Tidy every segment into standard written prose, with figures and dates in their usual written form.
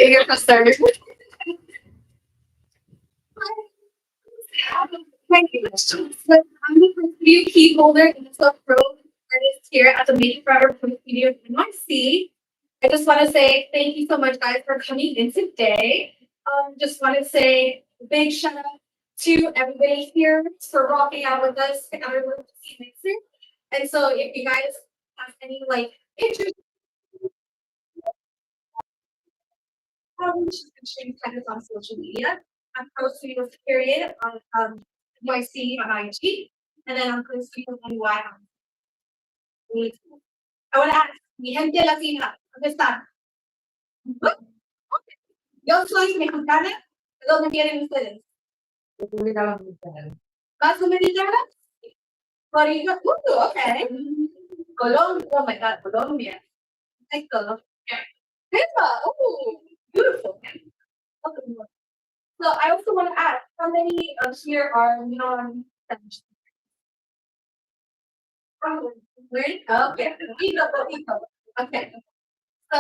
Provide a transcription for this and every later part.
You're for start. Thank you. So I'm the studio key holder and the pro artist here at the Media Forever Pro Studio NYC. I just want to say thank you so much, guys, for coming in today. Just want to say a big shout out to everybody here for rocking out with us and everyone to see mixer. And so, if you guys have any like pictures, just sharing kind of on social media, I'm Pro Studio period on YC on IG, and then I'm Pro Studio MUA on YouTube. I want to ask, mi gente latina, ¿dónde están? Yo soy mexicana. ¿De dónde vienen ustedes? ¿Más dominicanas? Florida. Okay. Colombia. Oh my God, Colombia. Perfecto. Cuba. Oh, beautiful. Okay. So I also want to ask, how many of here are non-Spanish? Okay. Okay. So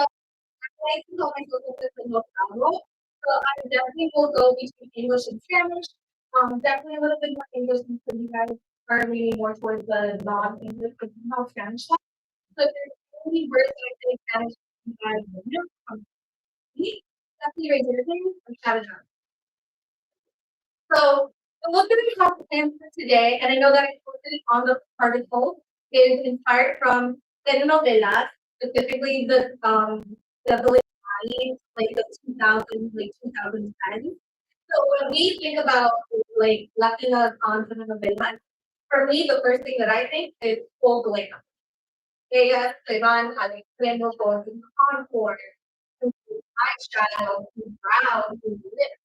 like to call myself a Notable. So I definitely will go between English and Spanish. Definitely a little bit more English because you guys are leaning more towards the non-English because you know Spanish. So if there's any words that I say Spanish, you guys know, definitely raise your hand and shout it out. So the look at the top plan for today, and I know that I posted it on the article, is inspired from telenovelas, specifically the like the 2000s, like 2010. So when we think about like Latinas on telenovelas, for me, the first thing that I think is full glam. Ellas se van al extremo con su contour, su eyeshadow, su brow, su lips.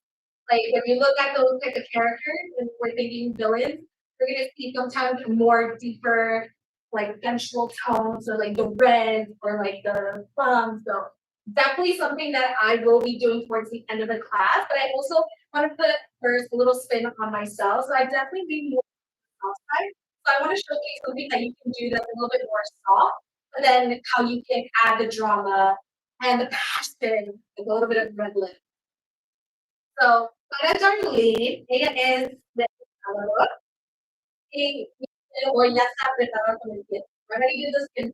Like if you look at those type of characters and we're thinking villains, we're gonna see sometimes more deeper, like sensual tones, or like the red or like the plums. So definitely something that I will be doing towards the end of the class. But I also want to put first a little spin on myself. So I definitely be more soft side. So I want to showcase something that you can do that's a little bit more soft, but then how you can add the drama and the passion, a little bit of red lip. So para Darlene, ella es de Salvador y o ya está apretada con el pie. We're gonna use this in.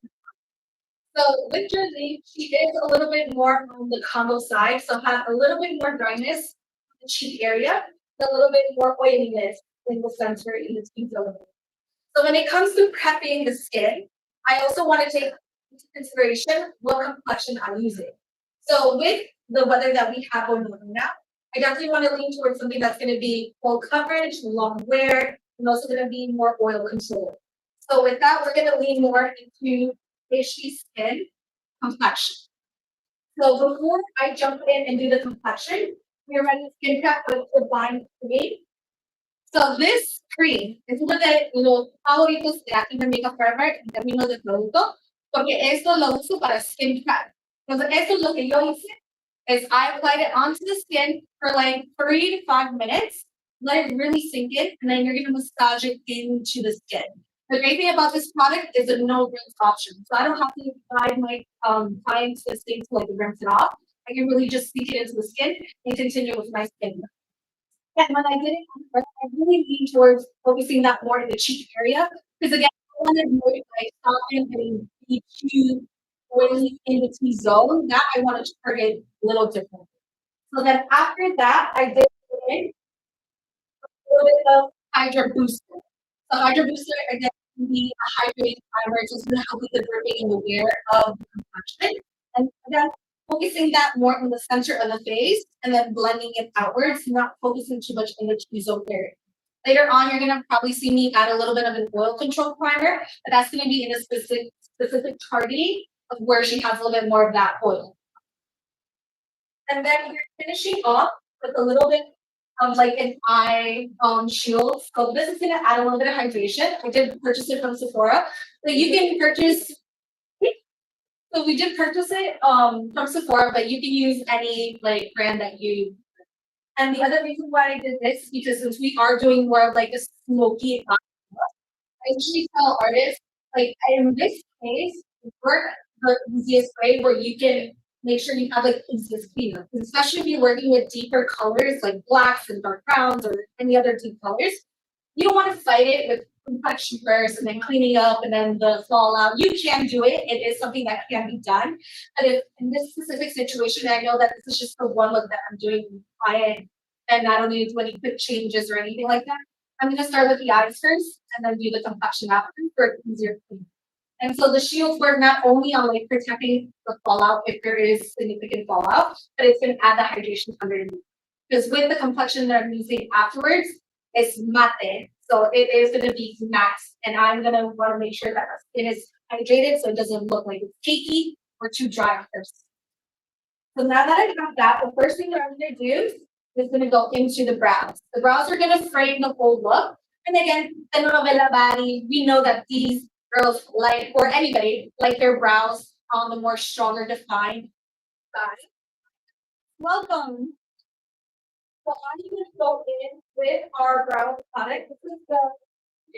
So with Jersey, she is a little bit more on the combo side, so have a little bit more dryness in the cheek area, and a little bit more oiliness in the center in the T zone. So when it comes to prepping the skin, I also want to take into consideration what complexion I'm using. So with the weather that we have going on now, I definitely want to lean towards something that's going to be full coverage, long wear, and also going to be more oil control. So with that, we're going to lean more into fishy skin complexion. So before I jump in and do the complexion, we're running skin prep with the Divine Cream. So this cream es uno de los favoritos de aquí de Makeup Forever en términos de producto, porque esto lo uso para skin prep. Entonces, esto es lo que yo hice, is I applied it onto the skin for like 3 to 5 minutes, let it really sink in, and then you're gonna massage it into the skin. The great thing about this product is a no rinse option. So I don't have to guide my clients to thing to like rinse it off. I can really just sneak it into the skin and continue with my skin. And when I did it, I really leaned towards focusing that more in the cheek area. Because again, I wanted more like soften and be too oily in the T zone. That I wanted to target a little different. So then after that, I did a little bit of Hydra Booster. So Hydra Booster again can be a hydrating primer. It's just gonna help with the dripping and the wear of the complexion. And again, focusing that more in the center of the face and then blending it outwards, not focusing too much in the T-zone area. Later on, you're gonna probably see me add a little bit of an oil control primer, but that's gonna be in a specific targeting of where she has a little bit more of that oil. And then we're finishing off with a little bit of like an eye shield. So this is gonna add a little bit of hydration. I did purchase it from Sephora. So you can purchase. So we did purchase it from Sephora, but you can use any like brand that you. And the other reason why I did this is because since we are doing more of like a smoky, I usually tell artists like in this case, work the easiest way where you can make sure you have like easiest cleanup. Especially if you're working with deeper colors like blacks and dark browns or any other deep colors. You don't want to fight it with complexion first and then cleaning up and then the fallout. You can do it. It is something that can be done. But if in this specific situation, I know that this is just the one look that I'm doing with the client and I don't need to do any quick changes or anything like that. I'm gonna start with the eyes first and then do the complexion after for an easier clean. And so the shields work not only on like protecting the fallout if there is significant fallout, but it's gonna add the hydration underneath. Because with the complexion that I'm using afterwards, it's mate. So it is gonna be matte. And I'm gonna want to make sure that our skin is hydrated so it doesn't look like it's cakey or too dry on first. So now that I have that, the first thing that I'm gonna do is gonna go into the brows. The brows are gonna frame the whole look. And again, telenovela baddie, we know that these girls like, or anybody, like their brows on the more stronger defined side. Welcome. So I'm gonna go in with our brow product. This is the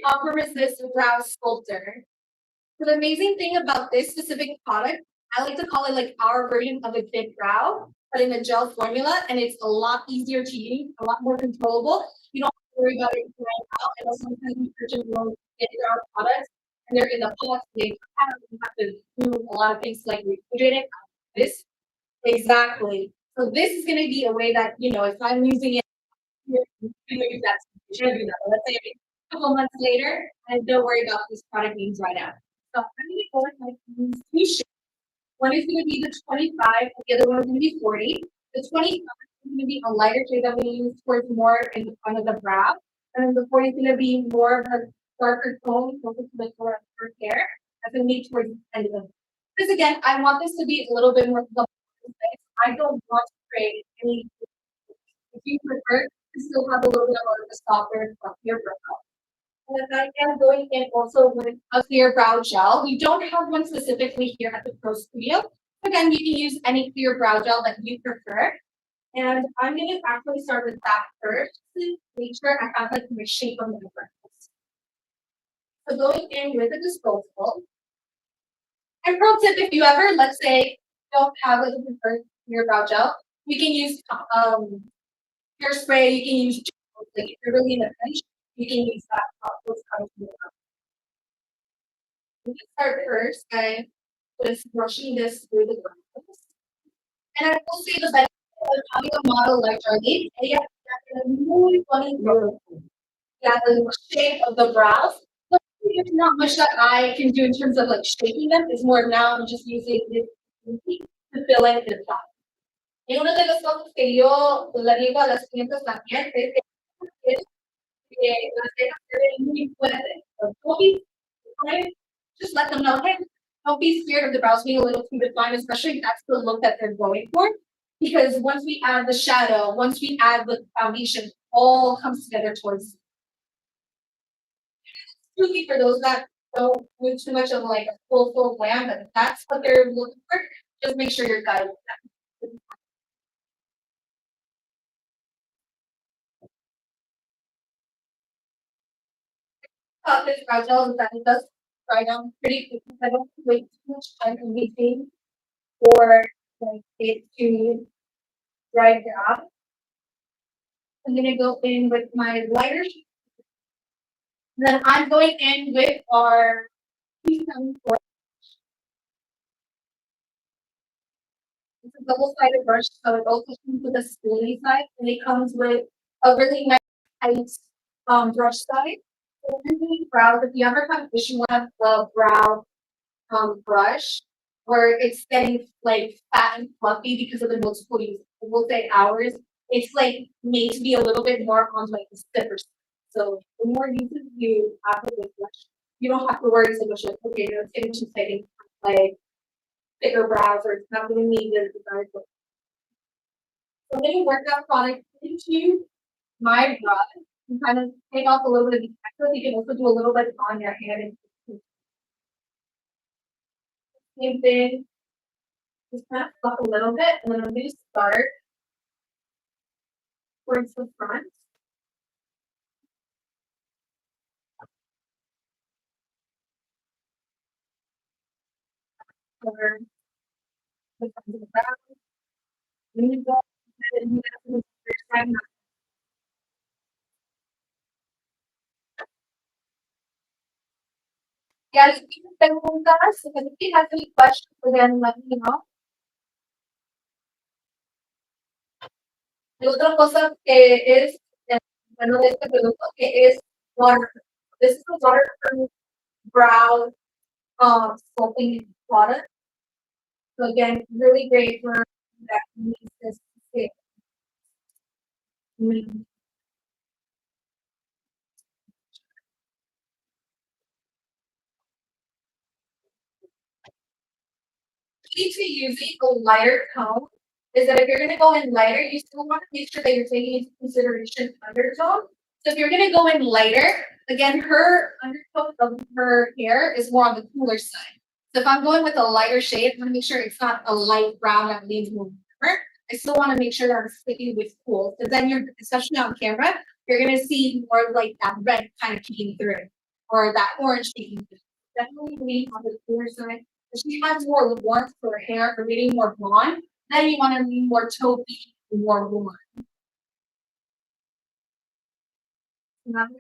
Upper Resist Brow Sculptor. So the amazing thing about this specific product, I like to call it like our version of a big brow, but in a gel formula, and it's a lot easier to use, a lot more controllable. You don't have to worry about it drying out. And also sometimes you purchase those big brow products, and they're in the box. You have to do a lot of things like refrigerate it. This exactly. So this is going to be a way that if I'm using it, maybe that's should do that. Let's say a couple months later, and don't worry about this product being dried out. So I'm going to go with my two shades. One is going to be the 25, and the other one is going to be 40. The 25 is going to be a lighter shade that we use towards more in the front of the brow, and then the 40 is going to be more of a darker tone, focused to the color of her hair. That's going to be towards the end of the. Because again, I want this to be a little bit more. I don't want to create any. If you prefer to still have a little bit of a softer, fluffier brow. And I am going in also with a clear brow gel. We don't have one specifically here at the Pro Studio. Again, you can use any clear brow gel that you prefer. And I'm going to actually start with that first to make sure I have like my shape of my brows. So going in with a disposable. And pro tip, if you ever, let's say, don't have like a preferred clear brow gel, you can use hairspray, you can use gel. Like if you're really in a pinch, you can use that. Those kinds of we can start first by just brushing this through the brows. And I will say the benefit of having a model like Charlene, ella tiene muy bonito. Yeah, the shape of the brows. But there's not much that I can do in terms of like shaping them. It's more now I'm just using this to fill in the top. Y una de las cosas que yo le digo a las clientes también es que las cejas se ven muy fuertes. So don't be afraid. Just let them know, hey, don't be scared of the brows being a little too defined, especially if that's the look that they're going for. Because once we add the shadow, once we add the foundation, all comes together towards truly for those that don't do too much of like a full glam, but if that's what they're looking for, just make sure you're guided with that. This fragile is that it does dry down pretty quickly. I don't wait too much time in between for like it to dry down. I'm gonna go in with my lighter. Then I'm going in with our P74. It's a double-sided brush, so it also comes with a spoolie side, and it comes with a really nice tight brush side. So when doing brows, if you ever have issue with the brow brush where it's getting like fat and fluffy because of the multiple uses, we'll say hours, it's like made to be a little bit more on like the stiffer side. So the more uses you have with this brush, you don't have to worry so much like, okay, no, it's getting too thick, like thicker brows, or it's not going to need the desired look. So I'm going to work that product into my brush and kind of take off a little bit of the excess. You can also do a little bit on your hand. And same thing, just kind of fluff a little bit, and then I'm going to start towards the front. Or Yeah, if you preguntas, if you have any questions, then let me know. Y otra cosa que es, bueno, de este producto que es water. This is a waterproof brow sculpting product. So again, really great for that needs this skin. Key to using a lighter tone is that if you're gonna go in lighter, you still want to make sure that you're taking into consideration undertone. So if you're gonna go in lighter, again, her undertone of her hair is more on the cooler side. So if I'm going with a lighter shade, I'm gonna make sure it's not a light brown that leaves me warmer. I still want to make sure that I'm sticking with cool, because then you're, especially on camera, you're gonna see more like that red kind of peeking through, or that orange peeking through. Definitely lean on the cooler side. If she has more warmth to her hair or maybe more blonde, then you want to lean more taupey, more warm. Another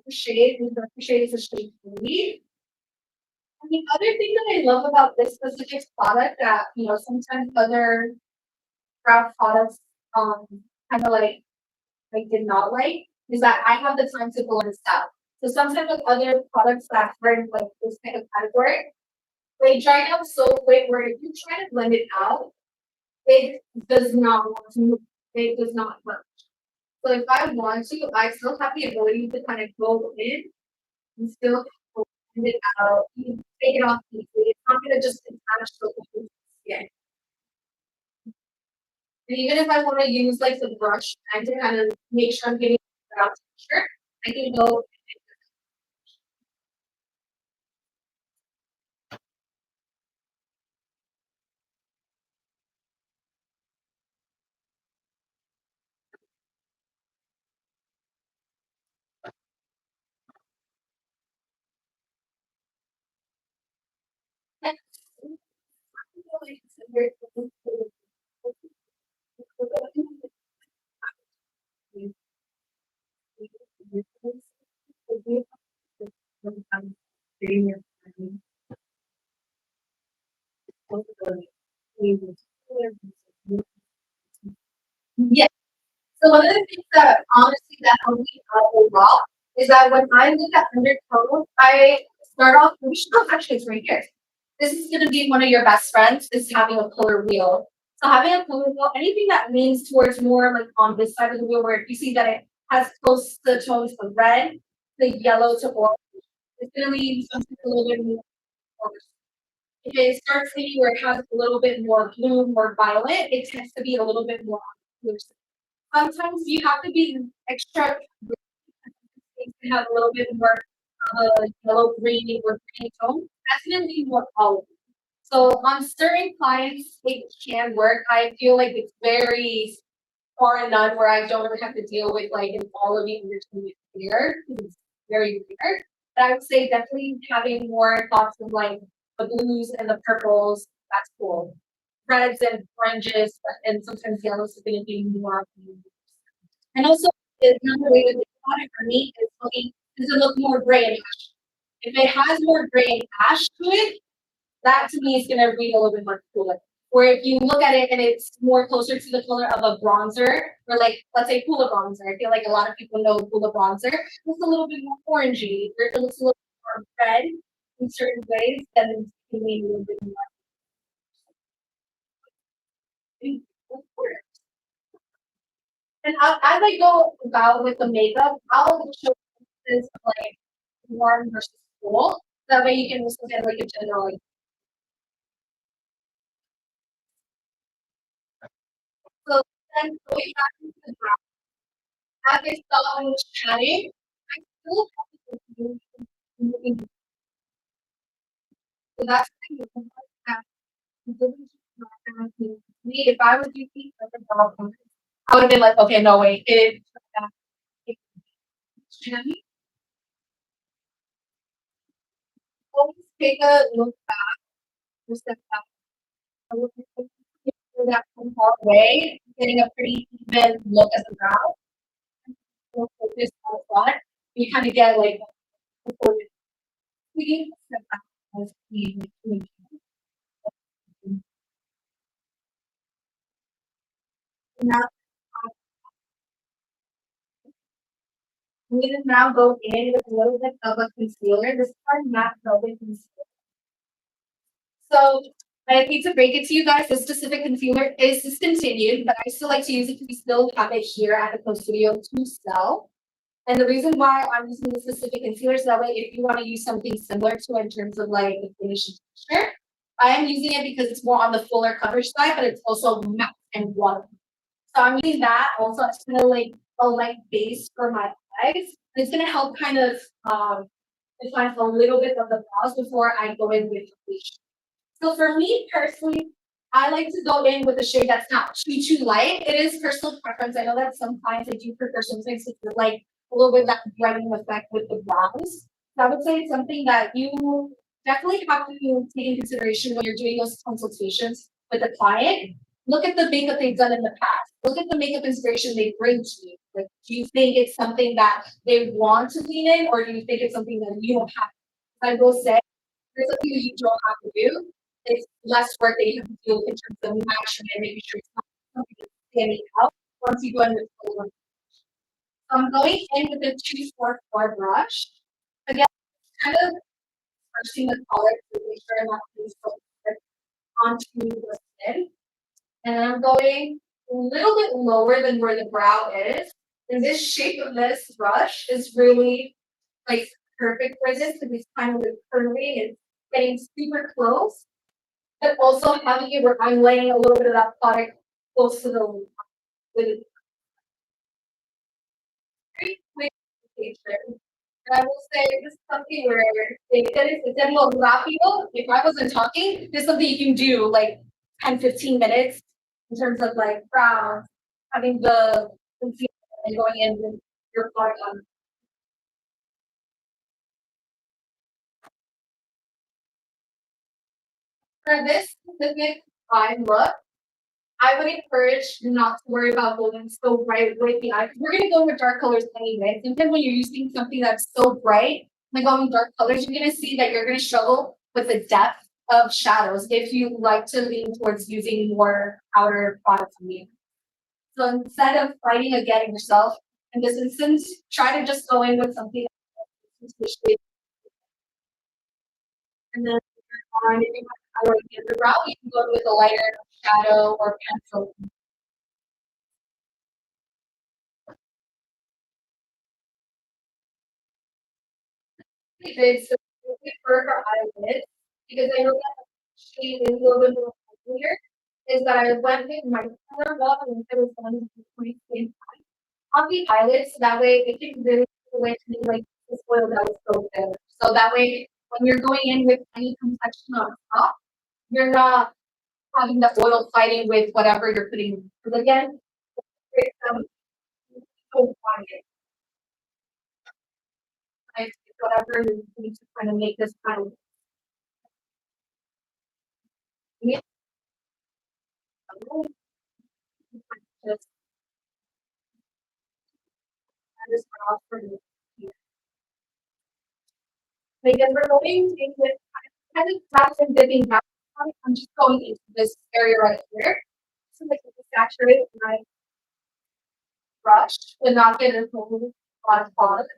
shade, the shade is a shade 3. And the other thing that I love about this specific product that sometimes other craft products kind of like did not like is that I have the time to blend this out. So sometimes with other products that are in like this kind of category, they dry out so quick where if you try to blend it out, it does not want to move. It does not work. So if I want to, I still have the ability to kind of go in and still blend it out, you take it off easily. It's not gonna just attach to the skin. And even if I want to use like the brush and to kind of make sure I'm getting it out texture, I can go. Yes. So one of the things that honestly that helped me out a lot is that when I look at undertones, I start off. We should go actually it's right here. This is going to be one of your best friends. Is having a color wheel. So having a color wheel, anything that leans towards more like on this side of the wheel, where if you see that it has close the tones of red, the yellow to orange, it's going to lean something a little bit more. If it starts maybe where it has a little bit more blue, more violet, it tends to be a little bit more on the sometimes you have to be extra to have a little bit more yellow green or green tone. That's gonna be more olive. So on certain clients, it can work. I feel like it's very far and none where I don't really have to deal with like an olivey undertone clear. It's very rare. But I would say definitely having more thoughts of like the blues and the purples. That's cool. Reds and oranges, and sometimes yellows are going to be more. And also, another way to think about it for me is looking, does it look more gray and ash? If it has more gray and ash to it, that to me is going to read a little bit more cooler. Or if you look at it and it's more closer to the color of a bronzer, or like, let's say Pula bronzer. I feel like a lot of people know Pula bronzer. It's a little bit more orangey, or it looks a little more red in certain ways, then it's going to be a little bit more. And as I go about with the makeup, I'll show this like warm versus cool. That way you can also get like a general. So then going back to the graph, as I saw when I was chatting, I still have to do moving. So that's the thing that me, if I was using like a dog, I would have been like, okay, no wait, it take a look back, step back, a look at that from far away, getting a pretty even look at the brow. So focus on front. You kind of get like we step back as we now we just now go in with a little bit of a concealer. This is our matte velvet concealer. So I hate to break it to you guys, this specific concealer is discontinued, but I still like to use it because we still have it here at the Pro Studio to sell. And the reason why I'm using this specific concealer is that way if you want to use something similar to it in terms of like the finish and texture, I am using it because it's more on the fuller coverage side, but it's also matte and water. So I'm using that also as kind of like a light base for my eyes. It's gonna help kind of define a little bit of the brows before I go in with foundation. So for me personally, I like to go in with a shade that's not too light. It is personal preference. I know that some clients I do prefer sometimes to feel like a little bit of that brightening effect with the brows. So I would say it's something that you definitely have to take into consideration when you're doing those consultations with a client. Look at the makeup they've done in the past. Look at the makeup inspiration they bring to you. Like, do you think it's something that they want to lean in, or do you think it's something that you don't have? I will say, there's something that you don't have to do. It's less work that you have to do in terms of matching and making sure it's not something that's standing out once you go in with full one. So I'm going in with a 244 brush. Again, kind of brushing the color to make sure I'm not putting so thick onto the skin. And I'm going a little bit lower than where the brow is. And this shape of this brush is really like perfect for this because it's kind of like curving and getting super close, but also having it where I'm laying a little bit of that product close to the with very quick application. And I will say this is something where it's a little rápido. If I wasn't talking, this is something you can do like 10, 15 minutes in terms of like brows, having the concealer and going in with your product on. For this specific eye look, I would encourage you not to worry about going so bright with the eye. We're gonna go with dark colors anyway. Sometimes when you're using something that's so bright, like going dark colors, you're gonna see that you're gonna struggle with the depth of shadows if you like to lean towards using more outer products on you. So instead of fighting against yourself in this instance, try to just go in with something that's and then on if you want to color the brow, you can go with a lighter shadow or pencil. Did specifically for her eyelids because I know that she is a little bit more clear. Is that I went with my color wall and I was going to my skin on the eyelids. So that way it can really went to me like this oil that was so thin. So that way when you're going in with any complexion on top, you're not having the oil fighting with whatever you're putting in. Because again, it's so quiet. Like whatever you need to kind of make this kind of just just off for me. Because we're going in with kind of taps and dipping back. I'm just going into this area right here. So like to saturate my brush but not get a whole lot of product.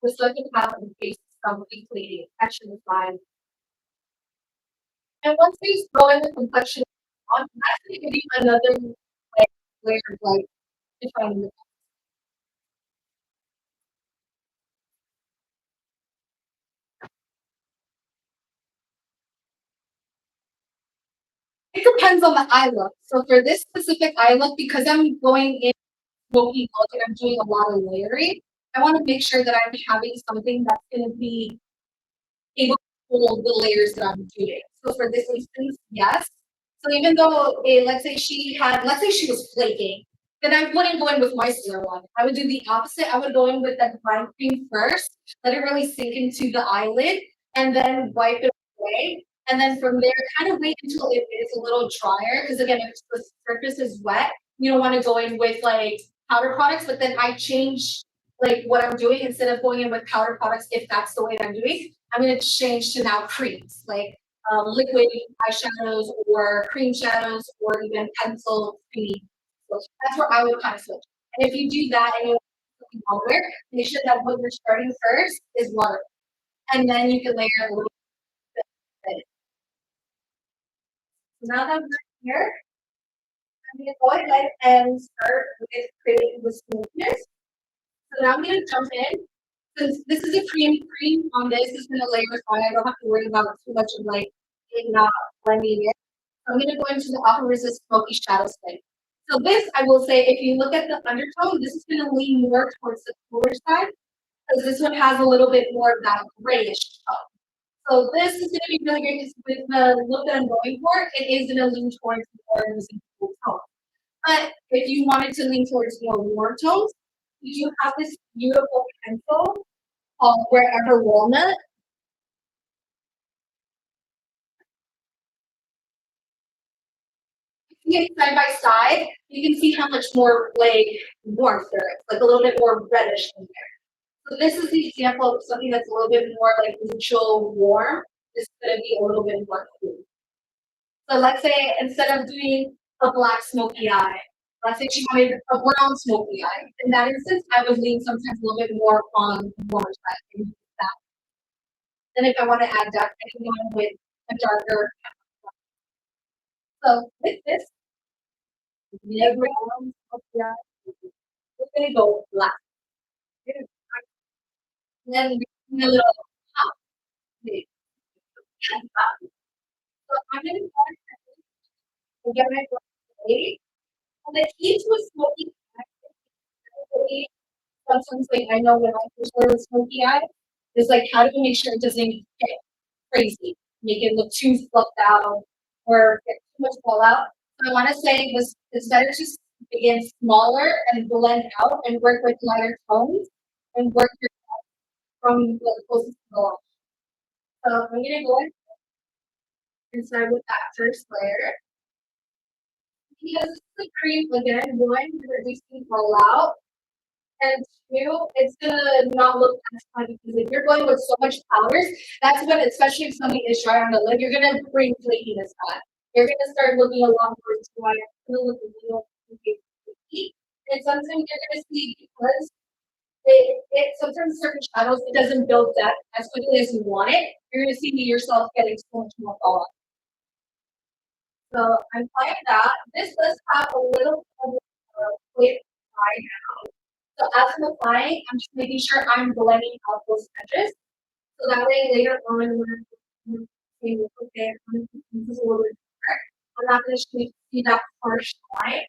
Just so I can have the face completely actually fine. And once we go in the complexion on, that's gonna give you another like layer of like defining the. It depends on the eye look. So for this specific eye look, because I'm going in smoky look and I'm doing a lot of layering, I want to make sure that I'm having something that's going to be able to hold the layers that I'm doing. So for this instance, yes. So even though let's say she was flaking, then I wouldn't go in with micellar one. I would do the opposite. I would go in with that fine cream first, let it really sink into the eyelid, and then wipe it away. And then from there, kind of wait until it is a little drier. Because again, if the surface is wet, you don't want to go in with like powder products. But then I change like what I'm doing instead of going in with powder products. If that's the way that I'm doing, I'm going to change to now creams, like liquid eyeshadows or cream shadows or even pencil cream. So that's where I would kind of switch. And if you do that and you want something longer, make sure that what you're starting first is water, and then you can layer a little bit. So now that we're here, I'm gonna go ahead and start with creating the smoothness. So now I'm gonna jump in. Since this is a cream on this is gonna layer so I don't have to worry about too much of like it not blending in. I'm gonna go into the Aqua Resist Smoky Shadow Stick. So this, I will say, if you look at the undertone, this is gonna lean more towards the cooler side because this one has a little bit more of that grayish tone. So this is gonna be really great because with the look that I'm going for, it is gonna lean towards more using cool tone. But if you wanted to lean towards more warm tones, you do have this beautiful pencil called Wherever Walnut. See it side by side, you can see how much more like warmth there is, like a little bit more reddish in there. So this is the example of something that's a little bit more like neutral warm. This is gonna be a little bit more cool. So let's say instead of doing a black smoky eye, let's say she wanted a brown smoky eye. In that instance, I would lean sometimes a little bit more on the warmer side and use that. Then if I want to add depth, I can go in with a darker. So with this, never smoky eye, we're gonna go black. And then a little top. So I'm gonna go ahead and get my black. And the key to a smoky eye, sometimes like I know when I first wear a smoky eye, is like how do we make sure it doesn't get crazy, make it look too fluffed out or get too much fallout. So I want to say this it's better to begin smaller and blend out and work with lighter tones and work your from the closest to the launch. So I'm gonna go ahead and start with that first layer. Because it's the cream again, one, reducing fallout. And two, it's gonna not look as fun because if you're going with so much powders, that's when, especially if something is dry on the lid, you're gonna bring flakiness on. You're gonna start looking a lot more dry. It's gonna look a little flaky. And sometimes you're gonna see because it sometimes certain shadows it doesn't build depth as quickly as you want it. You're gonna see yourself getting so much more fallout. So I'm applying that. This does have a little bit of quick dry. So as I'm applying, I'm just making sure I'm blending out those edges. So that way later on when I'm saying, okay, this is a little bit different. I'm not going to see that harsh line.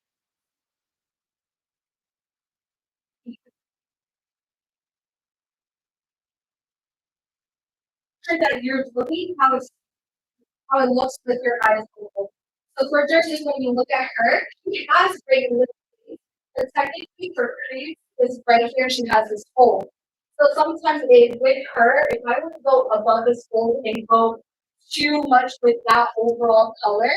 Sure that you're looking how it looks with your eyes open. So for George, when you look at her, she has great lips. But technically for crease is right here, she has this hole. So sometimes with her, if I were to go above this hole and go too much with that overall color,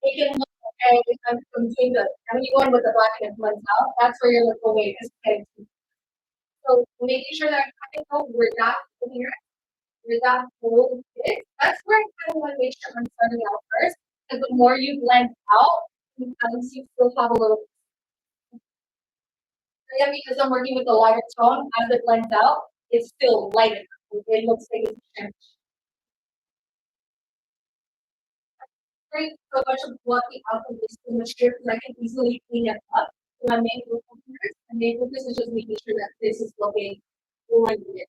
it can look okay. I'm doing good. And when you go in with the black and it blends out, that's where you're like, oh wait, it's okay. So making sure that I kind of go where that here, where that hole is, that's where I kind of want to make sure I'm starting out first. Because the more you blend out, sometimes you still have a little. Yeah, because I'm working with a lighter tone, as it blends out, it's still lighter. It looks like it's changed. So much of blocking out of this mixture because I can easily clean it up. So I made with computers, and made with this is just making sure that this is looking like it.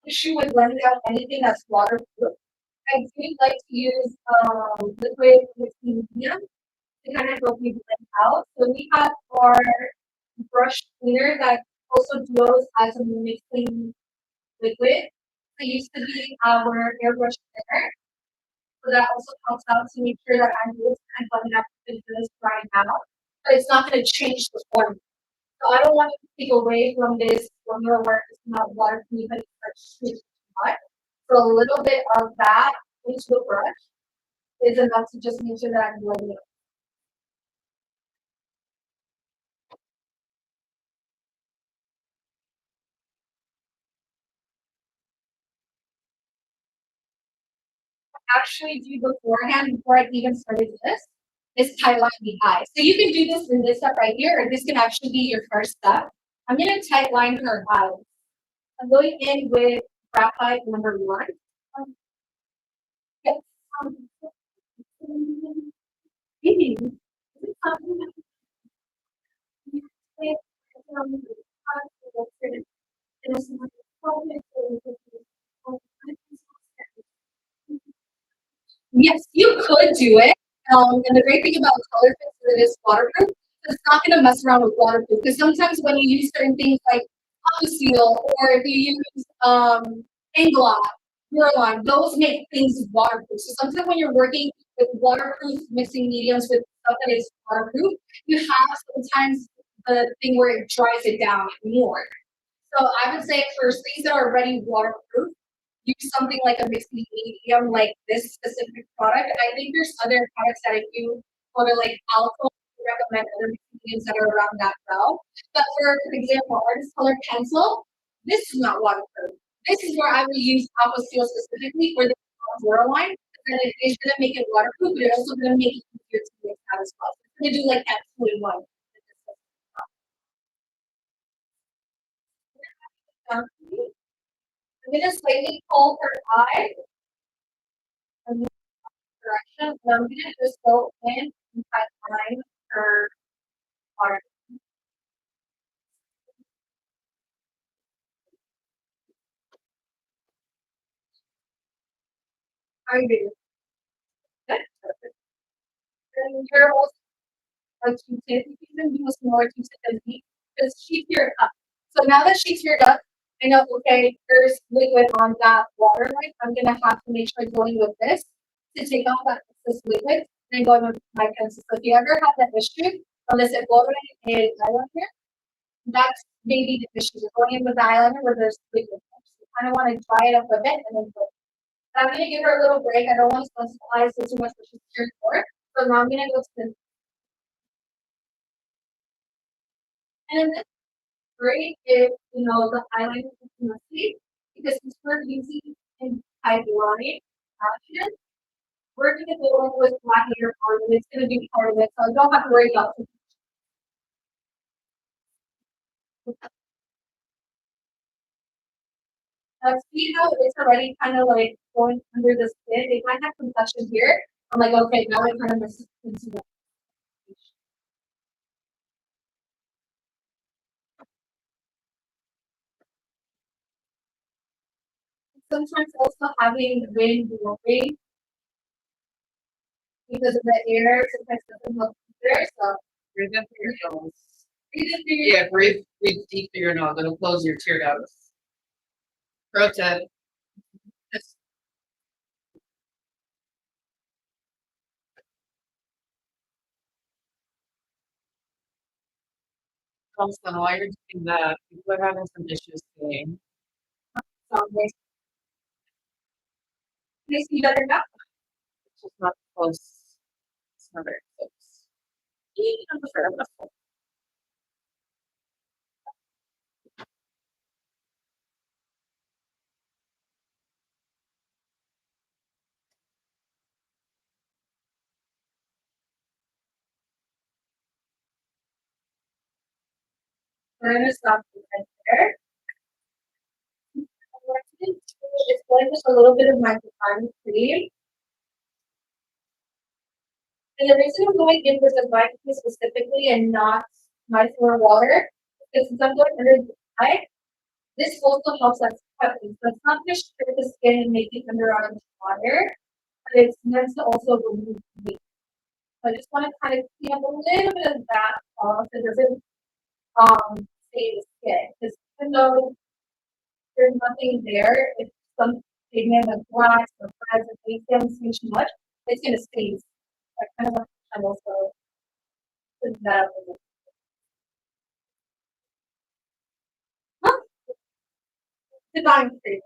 Issue with blending out anything that's waterproof. I do like to use liquid with medium to kind of help me blend out. So we have our brush cleaner that also duos as a mixing liquid. It used to be our airbrush cleaner. So that also helps out to make sure that I'm able to kind of blend it up with this right now. But it's not going to change the form. So I don't want to take away from this formula where it's not waterproof and it's too much. So a little bit of that into the brush is enough to just make sure that I'm blending it. Actually do beforehand before I even started this is tightline the eye. So you can do this in this step right here, or this can actually be your first step. I'm gonna tightline her eyes. I'm going in with graphite number one. Yes. Maybe. Yes, you could do it. And the great thing about color fix is it is waterproof. It's not going to mess around with waterproof because sometimes when you use certain things like seal or if you use Inglock, Durline, those make things waterproof. So sometimes when you're working with waterproof mixing mediums with stuff that is waterproof, you have sometimes the thing where it dries it down more. So I would say for things that are already waterproof, use something like a mixing medium like this specific product. I think there's other products that if you go to like alcohol, recommend other mixing mediums that are around that well. But for example, artist color pencil, this is not waterproof. This is where I would use aqua steel specifically for the zero line. And it is going to make it waterproof, but it's also going to make it easier to mix out as well. It's going to do like that 2-in-1. I'm gonna slightly pull her eye in this direction, and I'm gonna just go in and line her heart. I do. Good. And you're also a Q-tip. You can use more Q-tip than me because she teared up. So now that she teared up, I know, okay, there's liquid on that water line. I'm gonna have to make sure I'm going with this to take off that excess liquid and go with my pencil. So if you ever have that issue, unless it water and eyeliner, that's maybe the issue. You're going in with the eyeliner where there's liquid. So you kind of want to dry it up a bit and then put. I'm gonna give her a little break. I don't want to specialize so too much what she's here for. So now I'm gonna go to the and then great if you know the eyeliner is messy because since we're using in hyaluronic acid, we're gonna go in with black hair part and it's gonna be part of it. So I don't have to worry about it. See how it's already kind of like going under the skin. It might have complexion here. I'm like, okay, now it kind of messes into the sometimes also having wind blowing because of the air sometimes doesn't help either. So Breathe in through your nose. breathe in through your Yeah, breathe deep through your nose. It'll close your tear ducts. Pro tip. Just also while you're doing that, people are having some issues seeing. nice. Nice you better now. It's just not close. It's not very close. I'm afraid I'm gonna fall. We're gonna stop right there. What I'm going to do is blend just a little bit of my pecan cream. And the reason I'm going in with the black tea specifically and not micellar water is since I'm going under the eye, this also helps us cut it. So it's not just strip the skin and make it under our water, but it's meant to also remove weight. So I just want to kind of clean up a little bit of that off so it doesn't stay in the skin. Because even though there's nothing there, if some pigment like wax or threads or things don't see too much, it's gonna stay. That kind of I'm also put that up a little. Huh? design cream.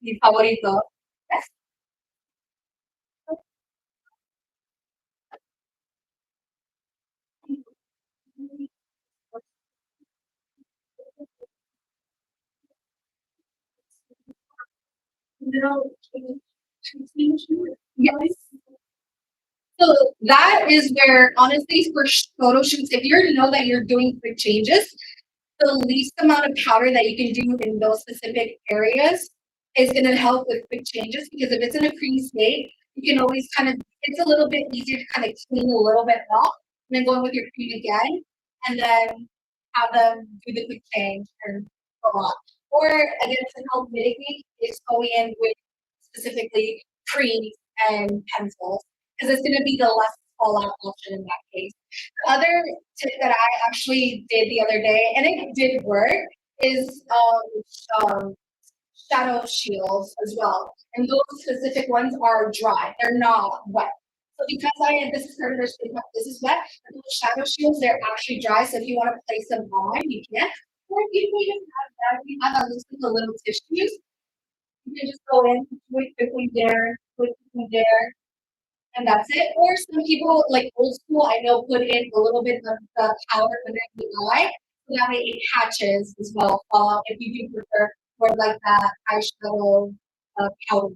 Mi favorito. Yes. No. Yes. So that is where, honestly, for photo shoots, if you know that you're doing quick changes, the least amount of powder that you can do in those specific areas is going to help with quick changes because if it's in a cream state, you can always kind of, it's a little bit easier to kind of clean a little bit off and then go in with your cream again and then have them do the quick change and go on. Or again, to help mitigate is going in with specifically creams and pencils because it's going to be the less fallout option in that case. The other tip that I actually did the other day, and it did work, is shadow shields as well. And those specific ones are dry; they're not wet. So because I had this is this is wet, and those shadow shields they're actually dry. So if you want to place them on, you can. Or if you don't even have that, we have at least like the little tissues. You can just go in, quickly there, and that's it. Or some people like old school, I know put in a little bit of the powder under the eye, so that way it catches as well. If you do prefer more like that eyeshadow powder.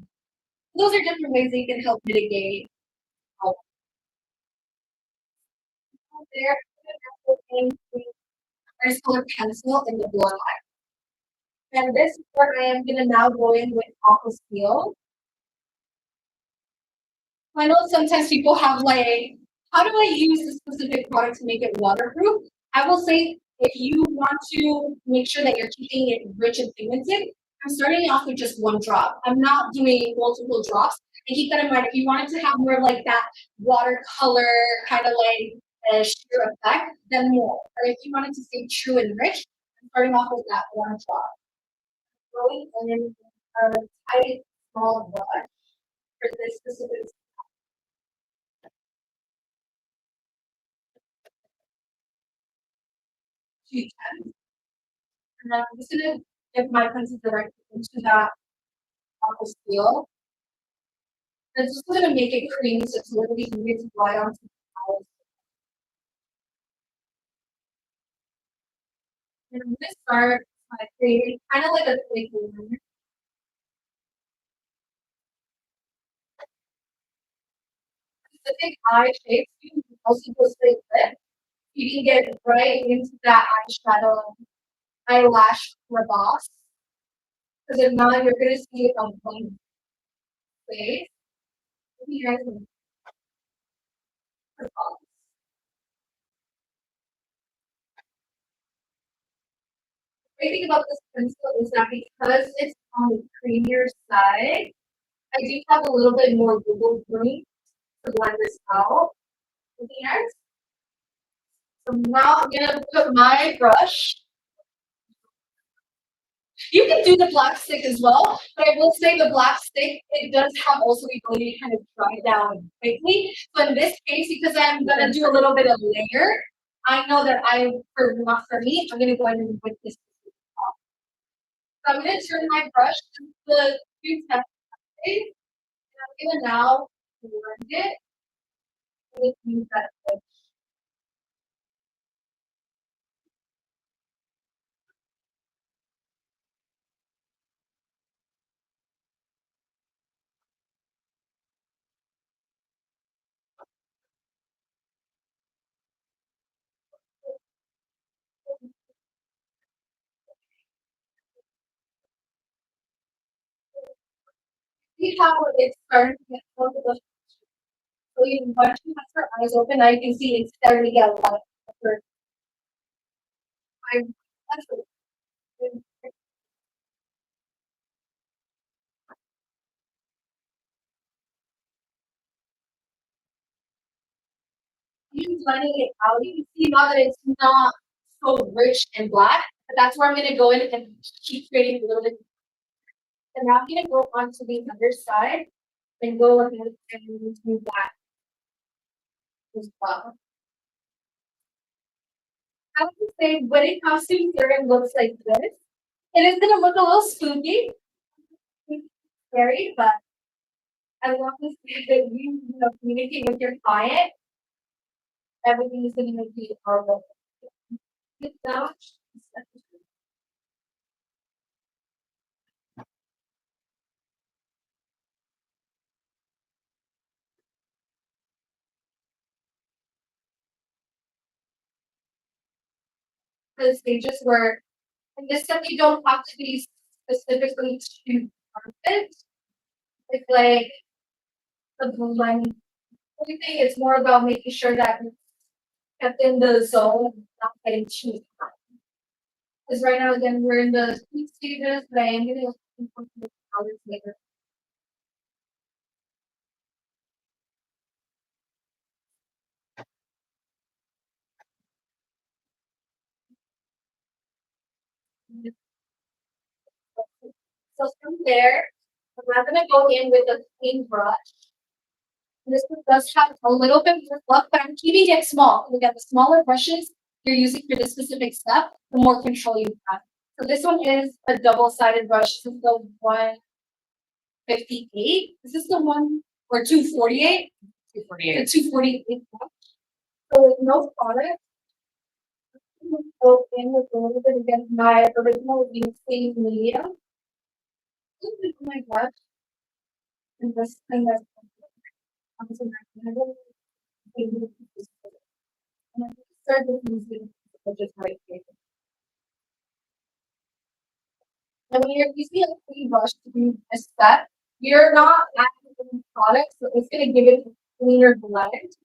Those are different ways that you can help mitigate. Uh, there, there's color pencil in the blue eye. And this is where I am gonna now go in with aqua steel. I know sometimes people have like, how do I use this specific product to make it waterproof? I will say if you want to make sure that you're keeping it rich and pigmented, I'm starting off with just one drop. I'm not doing multiple drops. And keep that in mind. If you wanted to have more of like that watercolor kind of like sheer effect, then more. Or if you wanted to stay true and rich, I'm starting off with that one drop. Going in a tight small brush for this specific two and then I'm just gonna give my pencil directly into that aqua steel. And it's just gonna make it creamy so it's really easy to apply onto the palette. And I'm gonna start by creating kind of like a quick liner. Specific eye shapes, you can also go straight lip. You can get right into that eyeshadow eyelash crevasse. Because if not, you're gonna see it on one face. Maybe you guys can crevasse. The great thing about this pencil is that because it's on the creamier side, I do have a little bit more wiggle room to blend this out with the ends. So now I'm gonna put my brush. You can do the black stick as well, but I will say the black stick, it does have also the ability to kind of dry down quickly. So in this case, because I'm gonna do a little bit of layer, I know that not for me, I'm gonna go in with this. So I'm gonna turn my brush to the two steps. And I'm gonna now blend it with use that switch. See how it's starting to get a little bit. So you once you have her eyes open, now you can see it's starting to get a lot of her eyes. That's what you blending it out. You can see now that it's not so rich and black. But that's where I'm gonna go in and keep creating a little bit. And now I'm gonna go onto the other side and go ahead and do that as well. I would say when it comes to serum looks like this, it is gonna look a little spooky, scary, but as long as that you communicate with your client, everything is gonna be horrible. Now, the stages where, and this definitely don't have to be specifically to perfect. It's like the blend. Everything it's more about making sure that it's kept in the zone, not getting too hot. Because right now, again, we're in the sweet stages, but I am gonna look the colors later. So from there, I'm not gonna go in with a clean brush. This one does have a little bit more fluff, but I'm keeping it small. Look at the smaller brushes you're using for this specific step, the more control you have. So this one is a double-sided brush. This is the 158. Is this the one or 248? 248. The 248 brush. So with no product, I'm gonna go in with a little bit against my original same medium. Oh my gosh. And this thing that's comes in my start with using just right here. And when you're using a clean brush to do a step, you're not adding any product, so it's gonna give it a cleaner blend.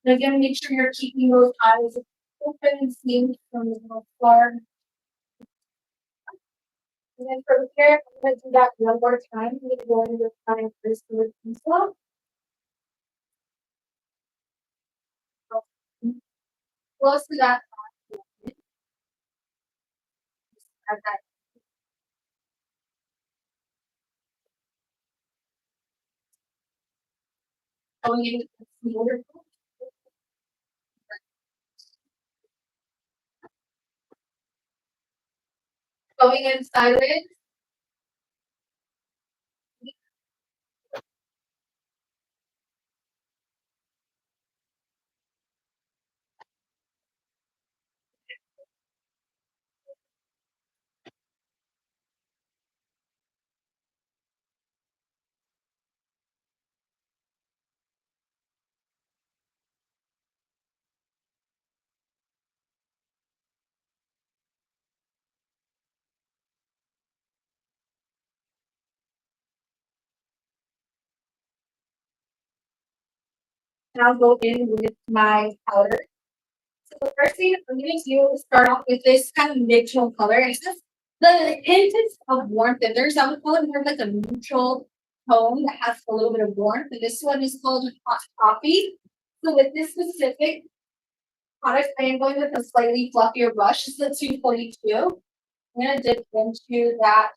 And again, make sure you're keeping those eyes open and seeing from the far. And then from here, I'm gonna do that one more time. I'm gonna go in with my first with pencil. Close to that, add that going in with the smoother. Going in sideways. Now go in with my powder. So the first thing I'm gonna do is start off with this kind of neutral color. It's just the hint is of warmth in there. So I would call it more like a neutral tone that has a little bit of warmth. And this one is called hot coffee. So with this specific product, I am going with a slightly fluffier brush. This is a 242. I'm gonna dip into that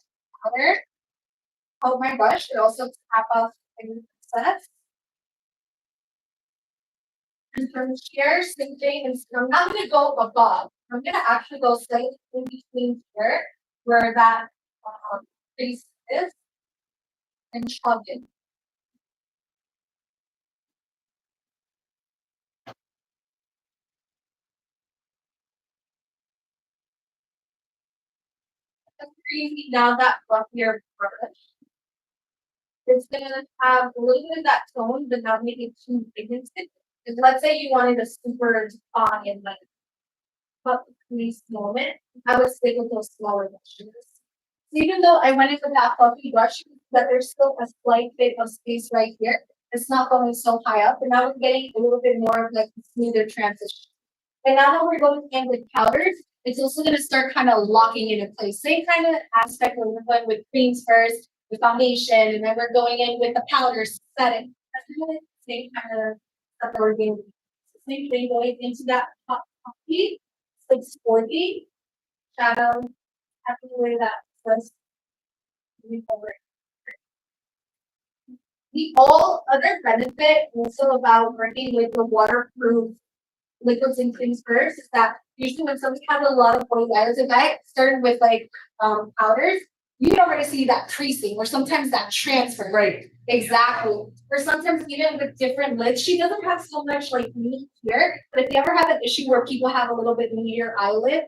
powder. Hold my brush. It also tap off any excess. And from here, same thing. I'm not gonna go above. I'm gonna actually go slightly in between here, where that crease is, and chug it. That's crazy. Now that fluffier brush, it's gonna have a little bit of that tone, but not make it too pigmented. Because let's say you wanted a super defined and like puff crease moment, I would stick with those smaller brushes. So even though I went in with that fluffy brush, but there's still a slight bit of space right here. It's not going so high up, and now we're getting a little bit more of like a smoother transition. And now that we're going in with powders, it's also going to start kind of locking into place. Same kind of aspect when we're going with creams first, with foundation, and then we're going in with the powder setting. That's kind of the same kind of stuff that we're doing. Same thing going into that hot coffee, like sporty shadow, happy the way that was moving forward. The all other benefit also about working with the waterproof liquids and creams first is that usually when somebody has a lot of oily eyes, if I started with like powders, you can already see that creasing or sometimes that transfer. Right. Exactly. Or sometimes even with different lids, she doesn't have so much like meat here. But if you ever have an issue where people have a little bit meatier eyelid,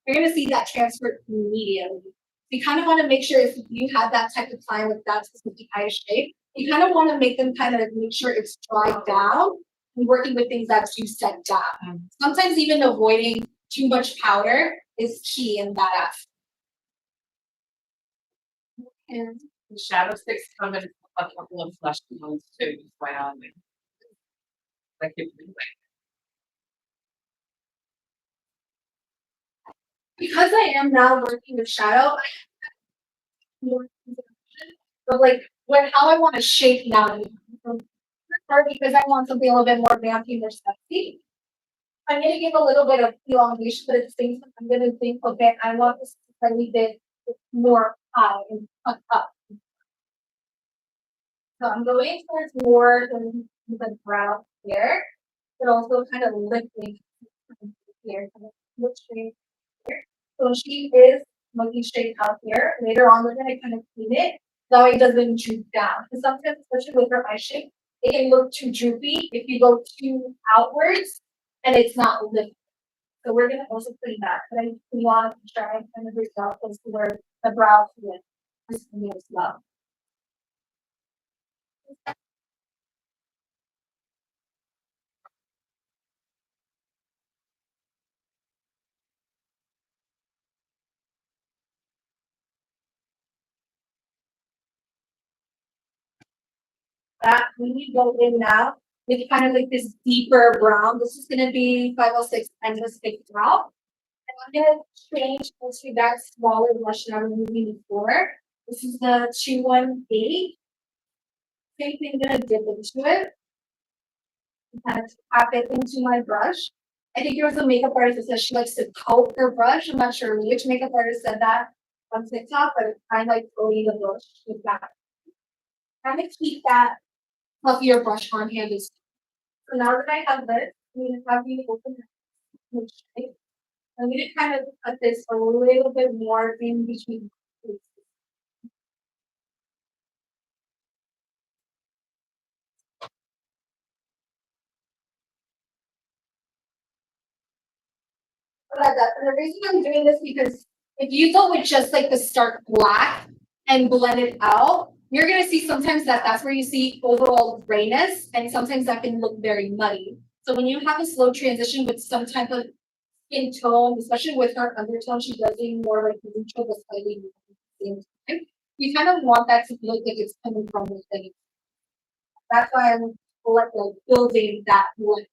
you're gonna see that transfer immediately. You kind of want to make sure if you have that type of client with that specific eye shape, you kind of want to make them kind of make sure it's dried down and working with things that you set down. Sometimes even avoiding too much powder is key in that aspect. And The shadow sticks come in a couple of flesh tones too, just by all means. Like it, because I am now working with shadow, but like how I want to shape now. Or because I want something a little bit more vampy, more sexy. I'm gonna give a little bit of elongation, but at the same time, I'm gonna think, okay, I want this to slightly bit more high and cut up. So I'm going towards more than the brow here, but also kind of lifting here, kind of lifting here. So she is looking straight out here. Later on, we're gonna kind of clean it so it doesn't droop down. Because sometimes, especially with her eye shape, it can look too droopy if you go too outwards and it's not lifted. So we're gonna also clean that. But I want to try and kind of result as to where the brow is as well. That when we go in now with kind of like this deeper brown, this is gonna be 506 and the stick brown. And I'm gonna change into that smaller blush that I was using before. This is the 218. Same thing, gonna dip into it. And kind of tap it into my brush. I think there was a makeup artist that says she likes to coat her brush. I'm not sure which makeup artist said that on TikTok, but it's kind of like coating the brush with that. Kind of keep that fluffier brush on hand as so now that I have this, I'm gonna have you open the shape. I'm gonna kind of cut this a little bit more in between. Like that. And the reason I'm doing this because if you go with just like the stark black and blend it out, you're gonna see sometimes that that's where you see overall grayness, and sometimes that can look very muddy. So when you have a slow transition with some type of skin tone, especially with her undertone, she does need more like neutral but slightly at the same time. You kind of want that to look like it's coming from within. That's why I'm like building that look.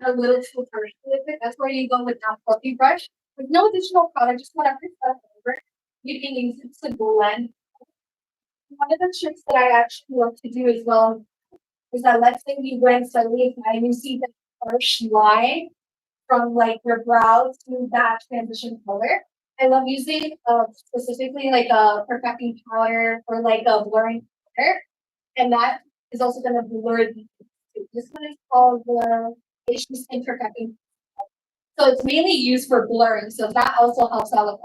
A little too harsh with it. That's where you go with that fluffy brush. With no additional product, just whatever stuff over. You can use it to blend. One of the tricks that I actually love to do as well is that let's say you blend slightly and you see the harsh line from like your brow to that transition color. I love using specifically like a perfecting powder or like a blurring powder, and that is also going to blur the. This one is called the Asian Skin Perfecting. So it's mainly used for blurring. So that also helps out.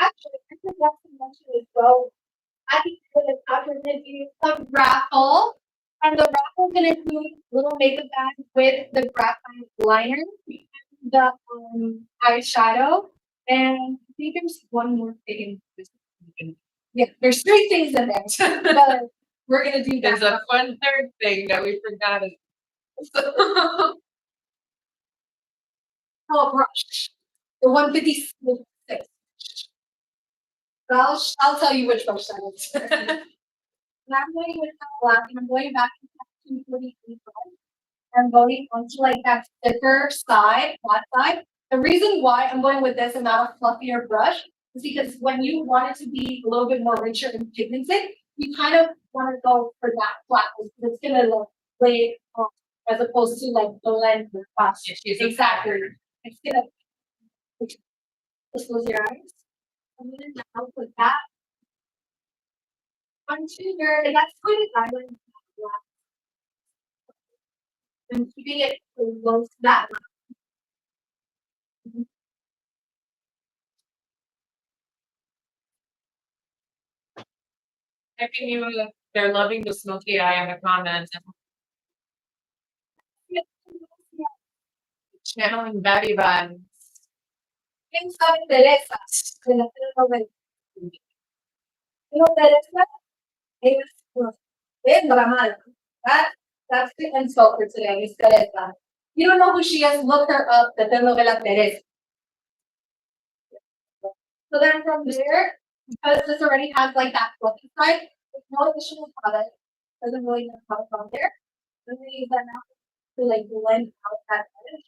Actually, I forgot to mention as well. At the end of the top, we're gonna do some raffle. And the raffle is gonna include little makeup bag with the graphite liner, the eyeshadow, and I think there's one more thing. Yeah, there's three things in there, but we're gonna do There's that. a fun third thing that we forgot. Oh, brush. The 156. But I'll tell you which brush that is. And I'm going with that black, and I'm going back to 243. I'm going onto like that thicker side, flat side. The reason why I'm going with this amount of fluffier brush is because when you want it to be a little bit more richer and pigmented, you kind of want to go for that flatness. It's gonna look lay off as opposed to like the lens or fast. Exactly. It's gonna just close your eyes. I'm gonna now put that onto your, and that's going to diamond and keeping it close to that. Checking you, they're loving the smoky eye in the comments. Channeling baddie vibes. ¿Quién sabe Teresa? De la telenovela. You know, Teresa is dramatic. That's the insult for today, is Teresa. You don't know who she is, look her up, the telenovela Teresa. So then from there, because this already has like that fluffy side, there's no additional product, doesn't really need product on there. I'm gonna use that now to like blend out that edge.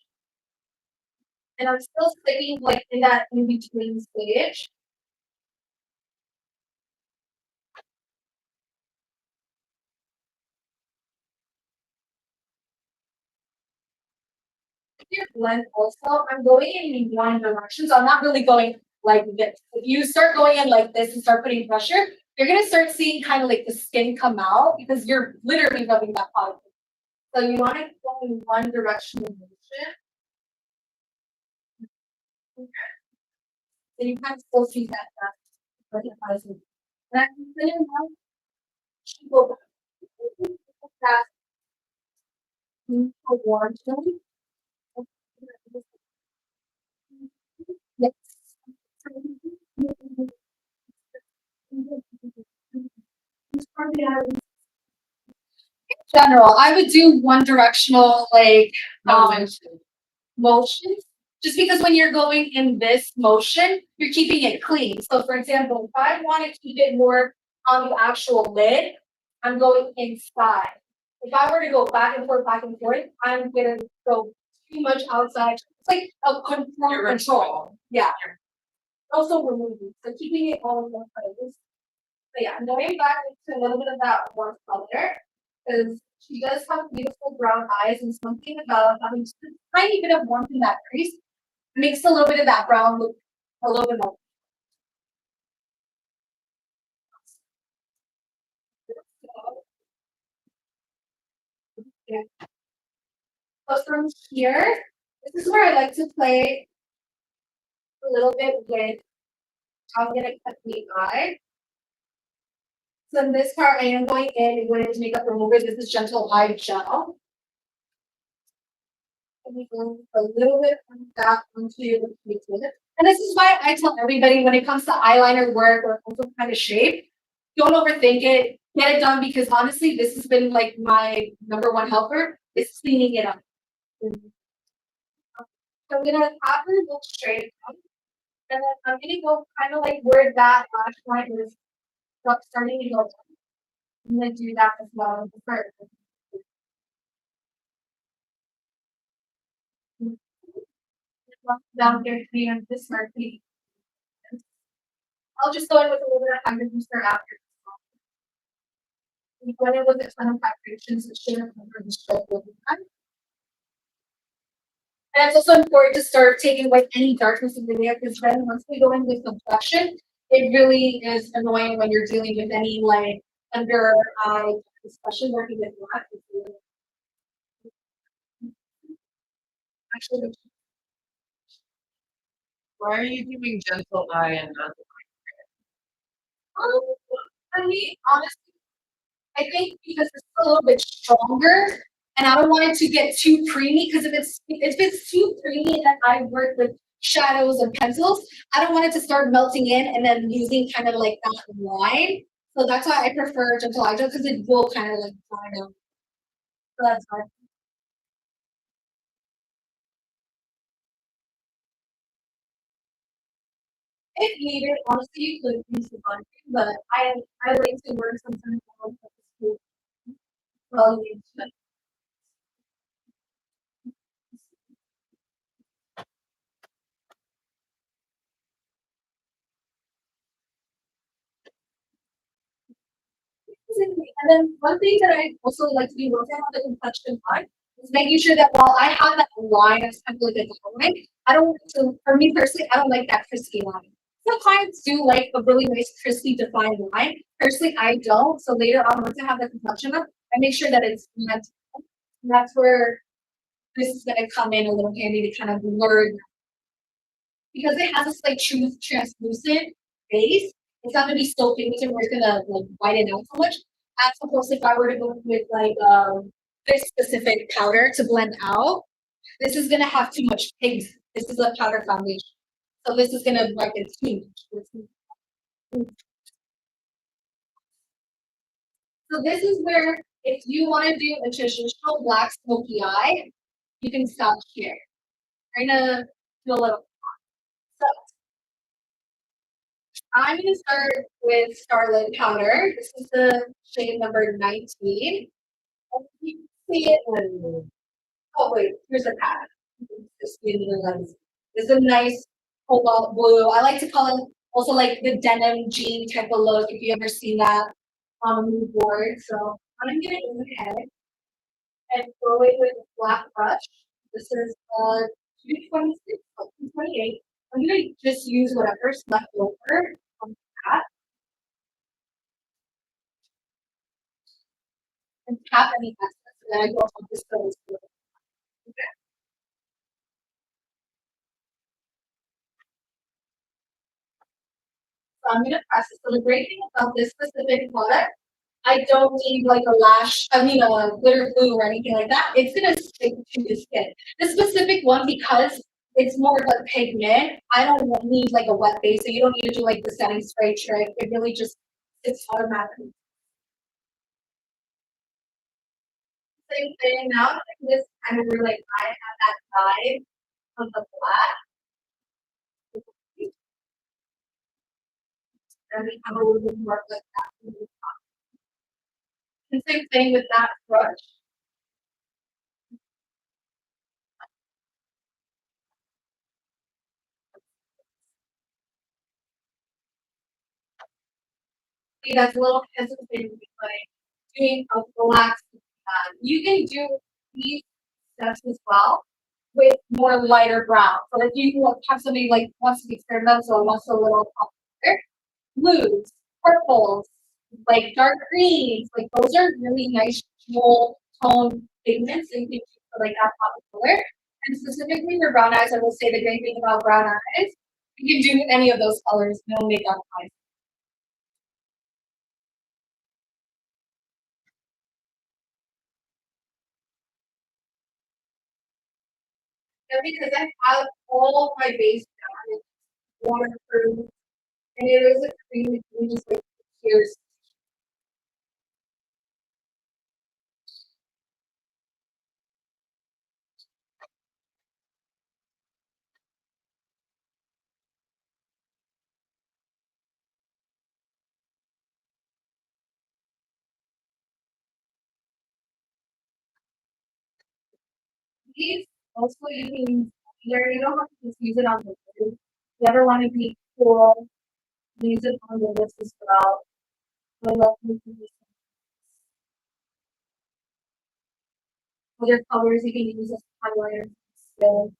And I'm still sticking like in that in between stage. Your blend also, I'm going in one direction, so I'm not really going like this. If you start going in like this and start putting pressure, you're gonna start seeing kind of like the skin come out because you're literally rubbing that product. So you want to go in one direction of motion. So you kind of still see that but it has it. And I'm considering now to go back to warm tone. Yes. General, I would do one directional like motions. Just because when you're going in this motion, you're keeping it clean. So for example, if I want to keep it more on the actual lid, I'm going inside. If I were to go back and forth, I'm gonna go too much outside. It's like a control. Yeah. Also removing. So keeping it all in one place. So yeah, I'm going back to a little bit of that warm color because she does have beautiful brown eyes and something about having just a tiny bit of warmth in that crease makes a little bit of that brown look a little bit more. So from here, this is where I like to play a little bit with how I'm gonna cut the eye. So in this part, I am going in with makeup remover. This is gentle eye gel. And we go a little bit from that onto the face. And this is why I tell everybody when it comes to eyeliner work or some kind of shape, don't overthink it. Get it done because honestly, this has been like my number one helper is cleaning it up. So I'm gonna have her look straight up. And then I'm gonna go kind of like where that lash line is starting to go down. I'm gonna do that as well first. Down here to on this marquee. I'll just go in with a little bit of time booster after. When it was a ton of vibrations, it should have covered the stroke over time. And it's also important to start taking away any darkness in the layer because then once we go in with complexion, it really is annoying when you're dealing with any like under eye, especially working with black. Actually, Why are you doing gentle eye and not? For me, honestly, I think because it's a little bit stronger, and I don't want it to get too creamy. Because if it's too creamy, and I work with shadows and pencils, I don't want it to start melting in and then losing kind of like that line. So that's why I prefer gentle eyeshadow because it will kind of like dry out. So that's why. If needed, honestly, you could use the bundle, but I like to work sometimes on the school. Well, and then one thing that I also like to do working on the complexion part is making sure that while I have that line of kind of like a line, I don't so for me personally, I don't like that crispy line. Some clients do like a really nice crispy defined line. Personally, I don't. So later on, once I have the complexion up, I make sure that it's not. That's where this is gonna come in a little handy to kind of blur because it has a slight translucent base. It's not gonna be so pigmented where it's gonna like whiten out so much. As opposed to if I were to go with like this specific powder to blend out, this is gonna have too much pigment. This is a powder foundation. So this is gonna like it's too much. So this is where if you want to do a traditional black smoky eye, you can stop here. Trying to do a little. So I'm gonna start with Scarlet Powder. This is the shade number 19. And you can see it. Oh wait, here's a pad. Just see the lens. It's a nice cobalt blue. I like to call it also like the denim jean type of look. If you ever seen that on a mood board, so I'm gonna go ahead and go away with a black brush. This is 226, 228. I'm gonna just use whatever's left over on that and tap any excess, and then I go on this goes. Okay, so I'm gonna press it. So the great thing about this specific product, I don't need like a lash, I mean a glitter glue or anything like that. It's gonna stick to the skin. This specific one, because it's more of a pigment, I don't need like a wet base, so you don't need to do like the setting spray trick. It really just it's automatically. Same thing now. This kind of really like I have that vibe of the black, and we have a little bit more of like that. And same thing with that brush. See, that's a little hesitant like doing a black. You can do these steps as well with more lighter brown. So if you have somebody like wants to be experimental or wants a little popular, blues, purples, like dark greens, like those are really nice jewel tone pigments and you can use for like that pop of color. And specifically for brown eyes, I will say the great thing about brown eyes, you can do any of those colors, no makeup eyes. And because I have all my base down, it's waterproof, and it is a cream that you just like here's these. Also, you can either you don't have to just use it on the lid. If you ever want to be cool, use it on the lips as well. I love using these other colors you can use as highlighters. So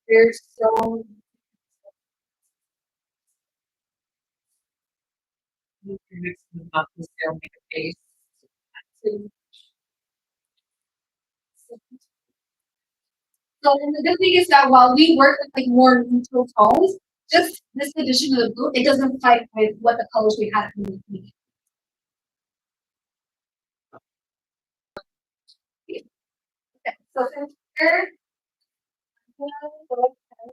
there's so Not the scale make a face. so and the good thing is that while we work with like more neutral tones, just this addition to the blue, it doesn't fight with what the colors we had in the movie. So from here, I'm gonna go ahead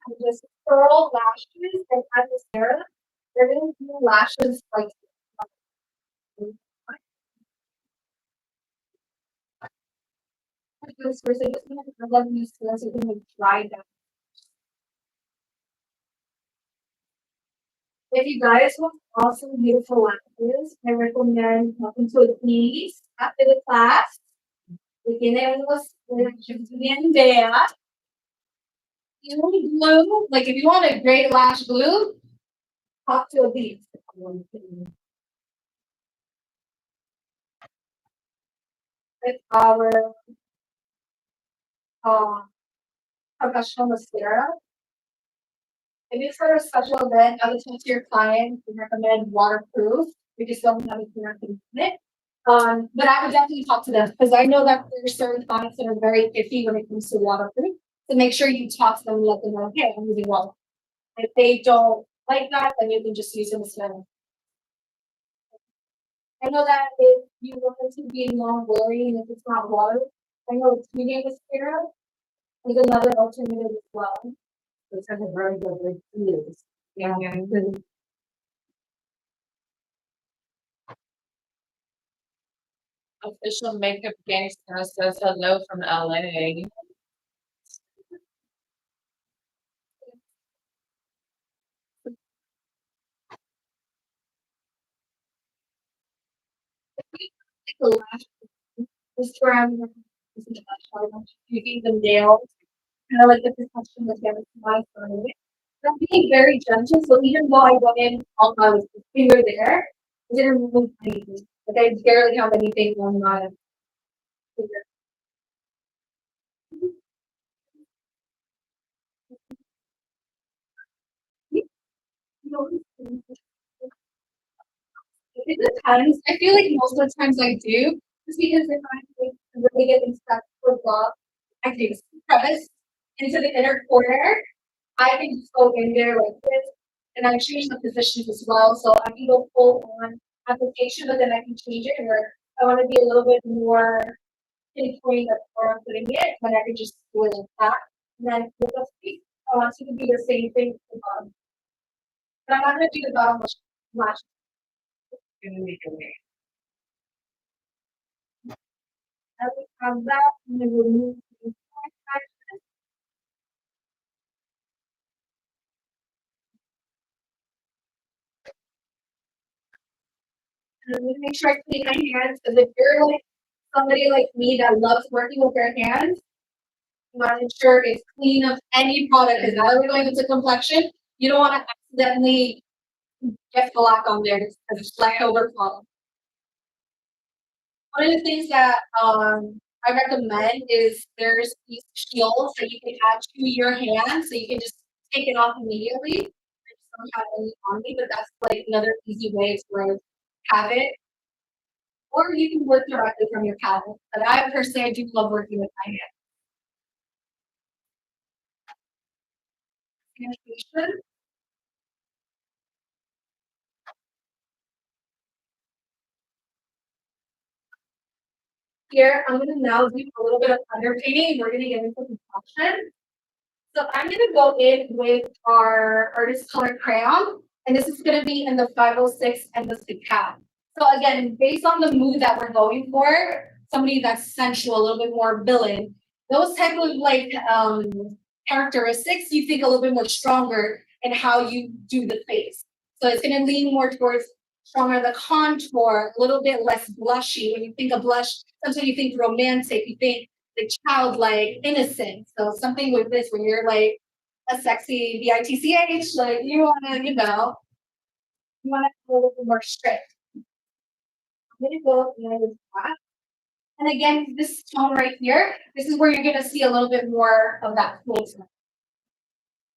and just curl lashes and add mascara. They're gonna do lashes like this. First, I just want to let these so you can dry down. If you guys want awesome, beautiful lashes, I recommend talking to a piece after the class. Beginnerlos bien there. You want glue, like if you want a great lash glue, talk to a piece. With our professional mascara. If it's for a special event, I would talk to your client and recommend waterproof. We just don't have anything in it. But I would definitely talk to them because I know that there are certain clients that are very iffy when it comes to waterproof. So make sure you talk to them and let them know, hey, I'm using water. If they don't like that, then you can just use it instead. I know that if you want it to be non-blurry and if it's not water, I know it's medium mascara is another alternative as well. It's kind of very good with use. Yeah. Official makeup gangster says hello from LA. The lash, this where I'm using the nails, kind of like the protection with my side. I'm being very gentle, so even though I went in on my finger there, it didn't remove anything. Like I barely have anything on my finger. It depends. I feel like most of the times I do, just because if I like, really get stuck for block, I take a crevice into the inner corner. I can just go in there like this, and I change the positions as well. So I can go full on application, but then I can change it where I want to be a little bit more pinpoint of where I'm putting it, then I can just do it like that. And then with the feet, I want you to do the same thing with the bottom. But I'm not gonna do the bottom much. I will have that and then remove the and I'm gonna make sure I clean my hands because if you're like somebody like me that loves working with their hands, you want to ensure it's clean of any product because now that we're going into complexion, you don't want to accidentally get black on there because it's leftover product. One of the things that I recommend is there's these shields that you can add to your hand so you can just take it off immediately. I just don't have any on me, but that's like another easy way to have it. Or you can work directly from your cabinet. But I personally I do love working with my hands. Here, I'm gonna now do a little bit of underpainting. We're gonna get into complexion. So I'm gonna go in with our artist color crayon, and this is gonna be in the 506 and the Cab. So again, based on the mood that we're going for, somebody that's sensual, a little bit more villain, those type of like characteristics, you think a little bit more stronger in how you do the face. So it's gonna lean more towards stronger the contour, a little bit less blushy. When you think of blush, sometimes you think romantic, you think the childlike innocent. So something with this when you're like a sexy bitch, like you wanna, you wanna be a little bit more strict. I'm gonna go in with that. And again, this tone right here, this is where you're gonna see a little bit more of that closeness.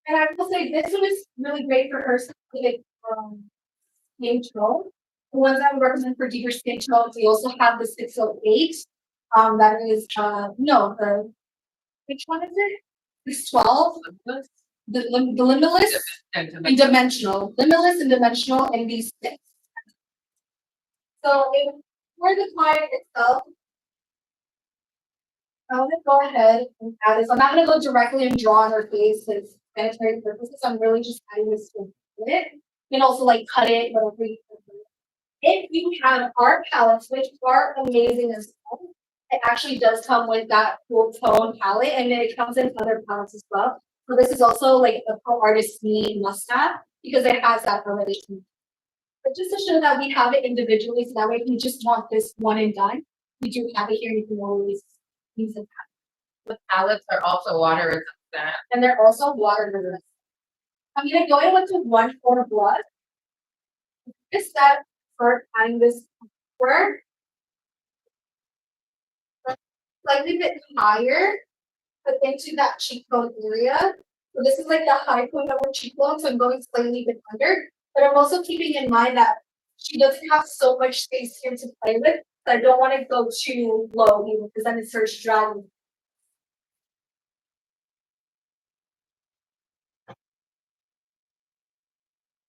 And I will say this one is really great for her specific skin tone. The ones I would recommend for deeper skin tones, we also have the 608. That is no, the which one is it? This 12. The limitless and dimensional. Limitless and dimensional and these six. So if for the client itself, I'm gonna go ahead and add this. I'm not gonna go directly and draw on her face for sanitary purposes. I'm really just adding this to it. You can also like cut it, whatever you prefer. If you have our palettes, which are amazing as well, it actually does come with that full tone palette, and then it comes in other palettes as well. So this is also like a pro artist me must have because it has that already. But just to show that we have it individually, so that way if you just want this one and done, we do have it here. You can always use it. The palettes are also water resistant. And they're also water resistant. I'm gonna go in with one quart of blood. This step for adding this work slightly bit higher, but into that cheekbone area. So this is like the high point of her cheekbone, so I'm going slightly bit under. But I'm also keeping in mind that she doesn't have so much space here to play with. So I don't want to go too low either, because then it starts dragging.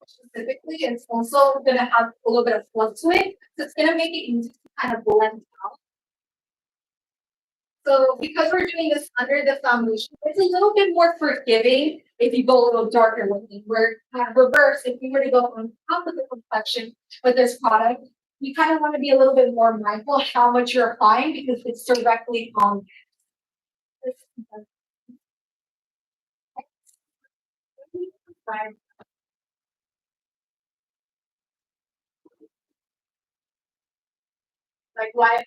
Specifically, it's also gonna have a little bit of fluff to it, so it's gonna make it easy to kind of blend out. So because we're doing this under the foundation, it's a little bit more forgiving if you go a little darker with it. We're reverse, if you were to go on top of the complexion with this product, you kind of want to be a little bit more mindful of how much you're applying because it's directly on this. Like why?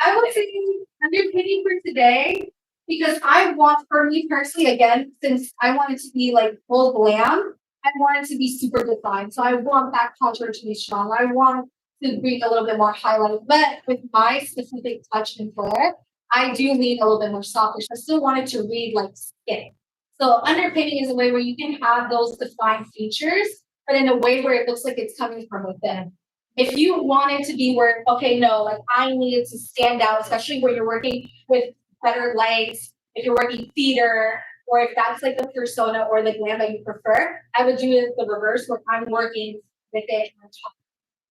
I would say underpinning for today because I want, for me personally, again, since I want it to be like full glam, I want it to be super defined. So I want that contour to be strong. I want to bring a little bit more highlight, but with my specific touch and flair, I do need a little bit more softish. I still want it to read like skin. So underpinning is a way where you can have those defined features, but in a way where it looks like it's coming from within. If you want it to be where, okay, no, like I need it to stand out, especially where you're working with better legs, if you're working theater, or if that's like the persona or the glam that you prefer, I would do it the reverse where I'm working with it on top.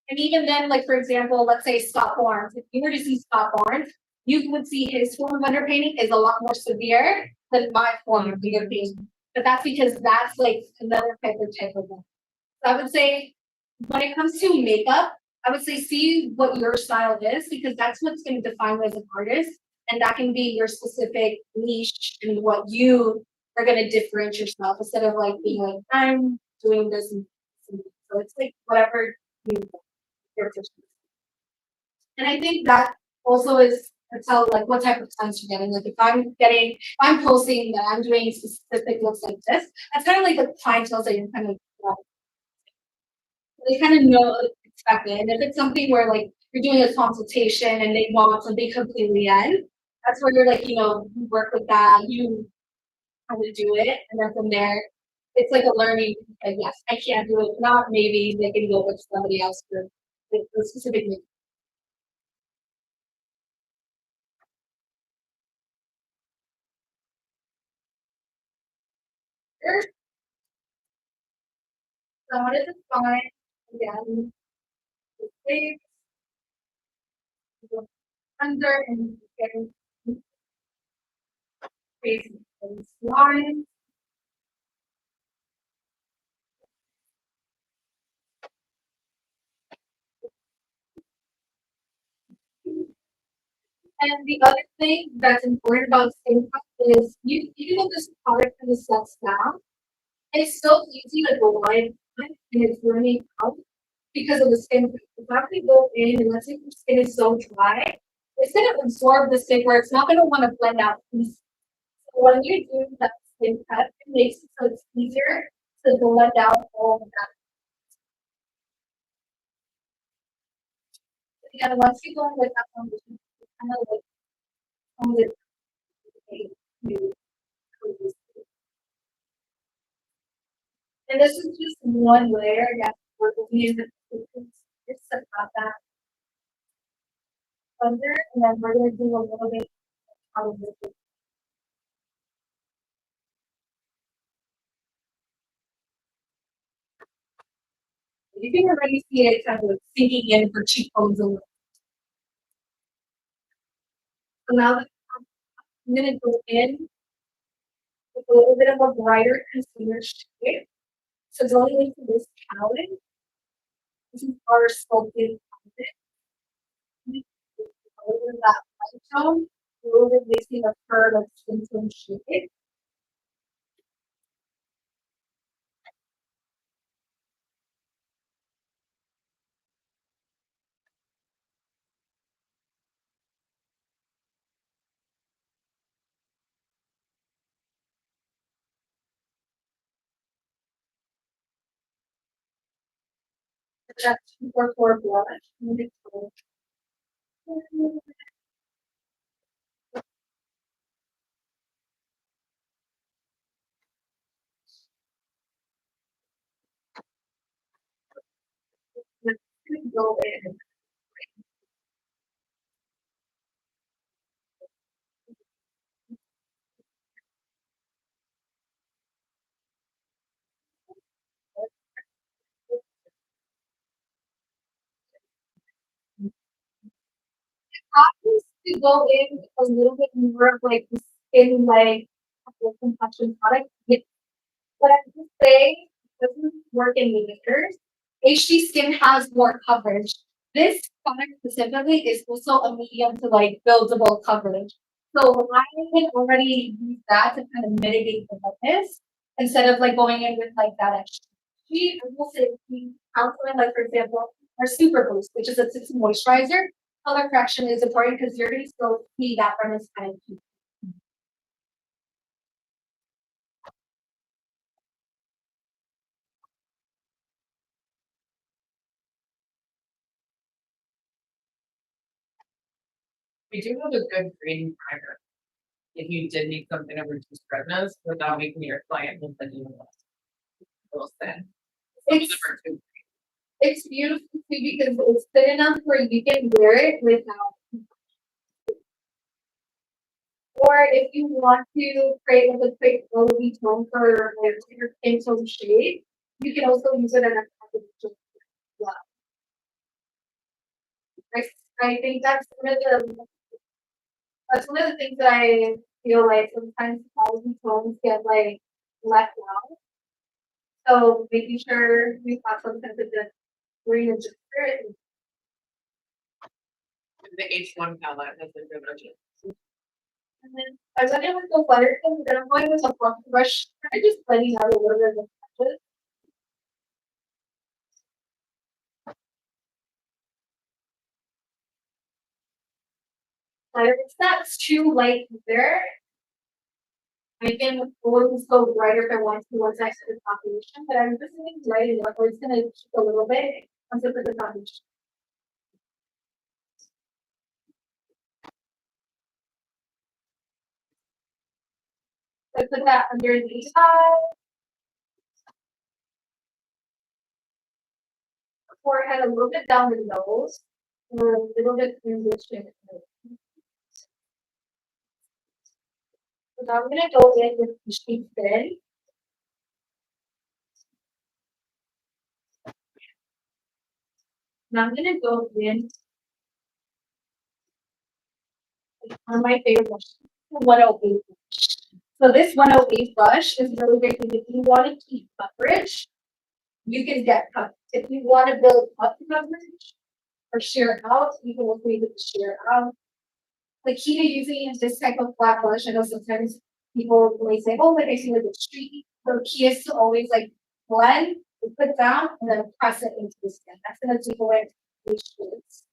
And even then, like for example, let's say Scott Barnes. If you were to see Scott Barnes, you would see his form of underpainting is a lot more severe than my form of underpainting. But that's because that's like another type of one. So I would say when it comes to makeup, I would say see what your style is because that's what's going to define you as an artist, and that can be your specific niche and what you are going to differentiate yourself instead of like being like I'm doing this. And so it's like whatever you your and I think that also is to tell like what type of clients you're getting. Like if I'm posting that I'm doing specific looks like this, that's kind of like the clientele that you're kind of they kind of know what to expect it. And if it's something where like you're doing a consultation and they want something completely in, that's where you're like, you work with that, you how to do it, and then from there, it's like a learning. Like, yes, I can't do it. Not maybe they can go with somebody else for the specific. So I wanted to find again the face, under, and getting face line. And the other thing that's important about skin prep is even though this product kind of sets down, it's still easy to go on and it's running out because of the skin prep. If after you go in and let's say your skin is so dry, it's gonna absorb the skin where it's not gonna want to blend out. So when you do that skin prep, it makes it so it's easier to blend out all of that. Again, once you go in with that foundation, kind of like comes it. And this is just one layer. Yeah, we're going to it's about that under, and then we're going to do a little bit of this. You can already see it kind of sinking in for cheekbones a little. So now that I'm gonna go in with a little bit of a brighter concealer shade. So going into this palette, this is our sculpted palette. A little bit of that white tone, a little bit mixing of her like skin tone shade. That's 244 blush. Mix it. Let's go in. Happens to go in a little bit more of like the skin like complexion product. But I would say it doesn't work in layers. HD skin has more coverage. This product specifically is also a medium to like buildable coverage. So I can already use that to kind of mitigate the redness instead of like going in with like that extra. I will say we outline like for example our super boost, which is a 6 moisturizer. Color correction is important because you're going to still see that redness kind of keep. We do have a good grading primer. If you did need something to reduce redness without making your client look like you lost. Little thin. Some of them are too. It's beautiful too because it's thin enough where you can wear it without. Or if you want to create like a quick rosy tone for like your skin tone shade, you can also use it in a package as well. I, I think that's one of the things that I feel like sometimes rosy tones get like left out. So making sure we have some sense of the green and ginger. The H1 palette has a good budget. And then I went in with the butter and then I'm going with a fluff brush. I just blending out a little bit of the patches. But if it's not too light either, I can always go brighter if I want to once I set the foundation. But I'm just going to light it up, or it's gonna keep a little bit once I put the foundation. So I put that under the eye. Forehead a little bit down the nose, and a little bit in the chin. So now I'm gonna go in with the sheet thin. Now I'm gonna go in on my favorite brush, 108 brush. So this 108 brush is really great because if you want to keep coverage, you can get coverage. If you want to build up coverage or sheer out, you can also use it to sheer out. The key to using this type of flat brush, I know sometimes people may say, oh, but I see like a streak. The key is to always like blend, put down, and then press it into the skin. That's gonna take away these shades.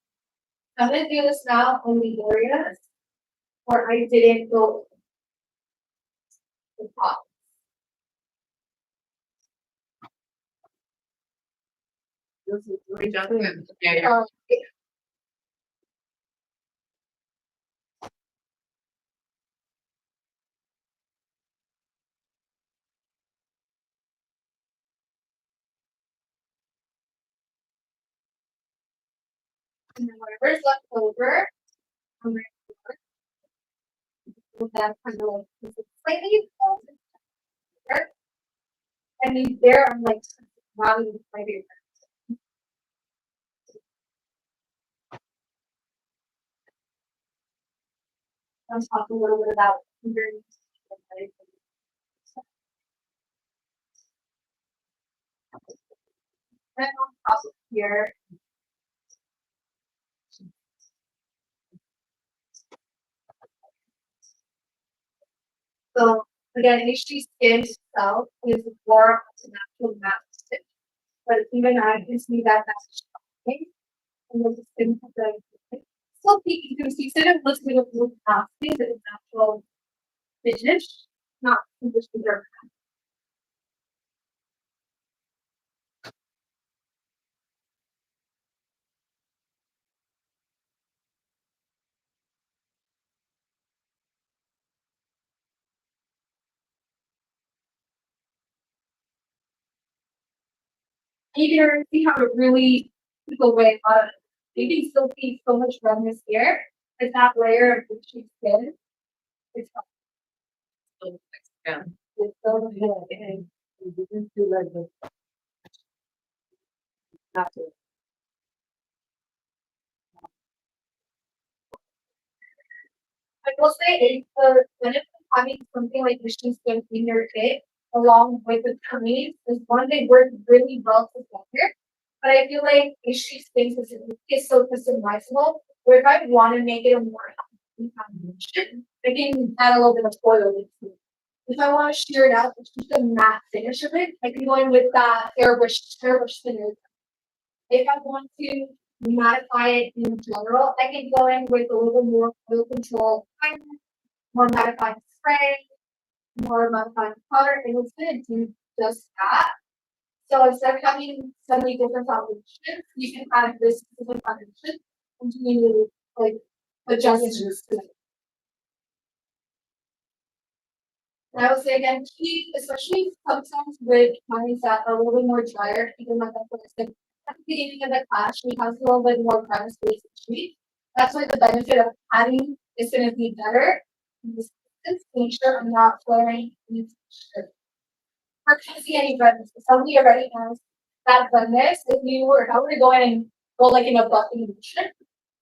I'm gonna do this now on the areas where I didn't go the top. This is really jumping. Yeah. And then whatever's left over, I'm going to put that kind of like slightly there. I mean, there I'm like rounding my favorite. I'm talking a little bit about. And also here. So again, HD skin itself is more of a natural matte stitch, but even I can see that that's showing and the skin of the so you can see instead of listing of blue masks, it is natural finish, not conditioner their. You can already see how it really took away a lot of you can still see so much redness here. It's that layer of the cheek skin. It's Yeah. it's so good and you didn't feel like this. After. I will say it's the benefit of having something like machine skin in your kit along with the creams is one they work really well together. But I feel like issue space is so customizable where if I want to make it a more healthy foundation, I can add a little bit of oil into it. If I want to shear it out, it's just a matte finish of it, I can go in with that airbrush thinner. If I want to modify it in general, I can go in with a little more oil control, more modifying spray, more modifying color, and it's gonna do just that. So instead of having so many different foundations, you can have this specific foundation and you like adjustments to it. And I would say again, keep, especially sometimes with clients that are a little bit more drier, even like that person, at the beginning of the class, she has a little bit more private space to treat. That's why the benefit of adding is gonna be better. In this instance, to make sure I'm not flaring any texture. Or can see any redness. If somebody already has that redness, if I were to go in and go like in a buffing motion,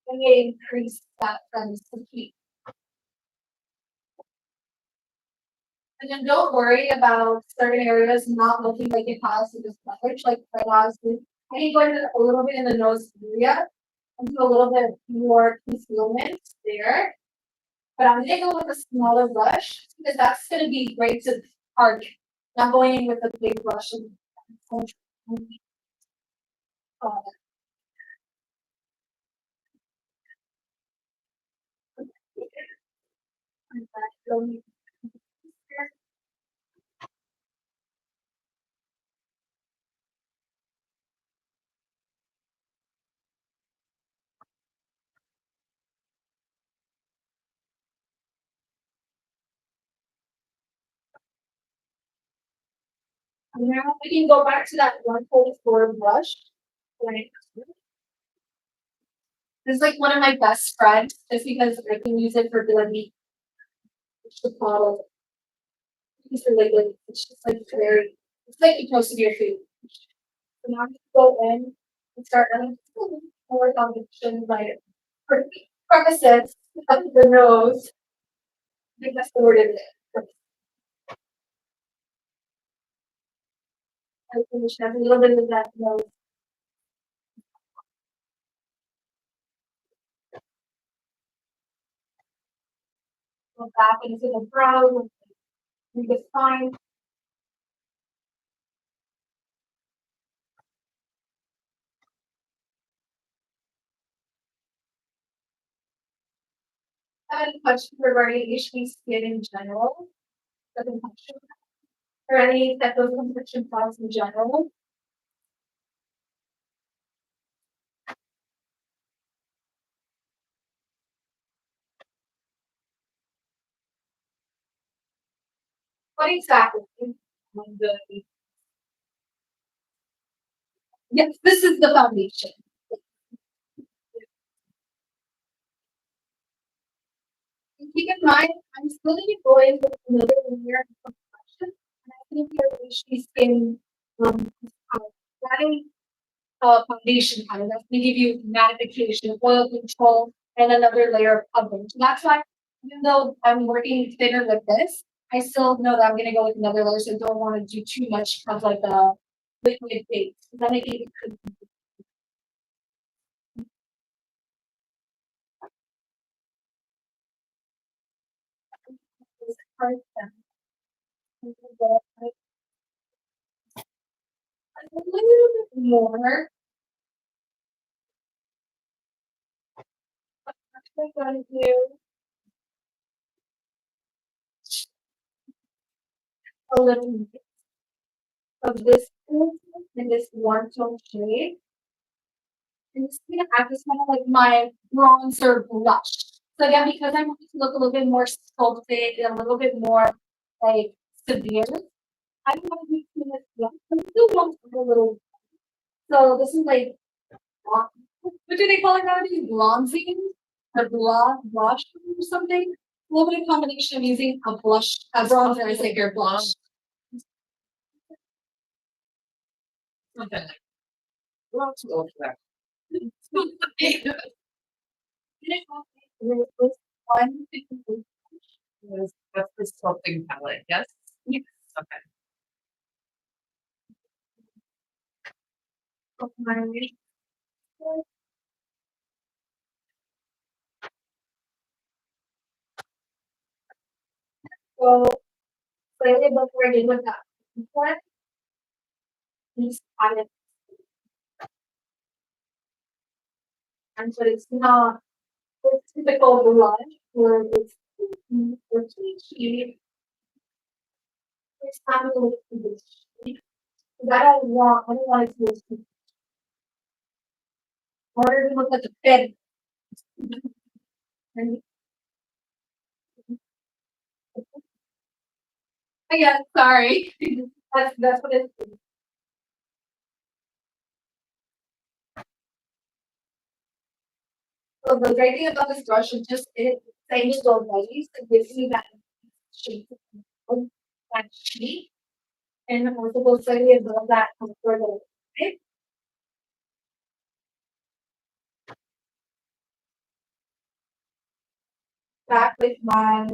then they increase that redness completely. And then don't worry about certain areas not looking like it has to this coverage, like right now I can go in a little bit in the nose area and do a little bit more concealment there. But I'm gonna go with a smaller brush because that's gonna be great to target. Not going in with a big brush and now we can go back to that 144 brush. Right. This is like one of my best friends, just because I can use it for blending. It's the bottle. It's really good. It's just like very, it's like you're supposed to be your food. So now we go in and start adding more foundation, like crevices up the nose. I think that's the word of it. I finish have a little bit of that nose. Go back into the brow. We get fine. Any questions regarding HP skin in general? Doesn't touch you. Or any type of complexion products in general? What exactly? Yes, this is the foundation. And keep in mind, I'm still going to go in with another layer of complexion. And I think your HP skin adding foundation color. That's going to give you mattification, oil control, and another layer of coverage. So that's why even though I'm working thinner with this, I still know that I'm gonna go with another layer, so I don't wanna do too much of like a liquid base. Then I think it could. A little bit more. I'm gonna do a little bit of this in this one tone shade. And just gonna add this kind of like my bronzer blush. So again, because I want it to look a little bit more sculpted and a little bit more like severe, I'm gonna be doing this blush. I still want a little. So this is like what do they call it nowadays? Bronzing or blush or something. A little bit of combination of using a blush, a bronzer as like your blush. Okay. Well, to go for that. One, That's the sculpting palette, yes? yes. Okay. So slightly before I did with that one, these palette. And so it's not the typical blush where it's peachy. It's not really peachy. Because I don't want it to look too peachy. I want it to look like a bed. And yeah, sorry. That's what it is. So the great thing about this brush is just it changes those values. It gives you that shape, that shape, and also goes slightly above that comfort level. Right? Back with my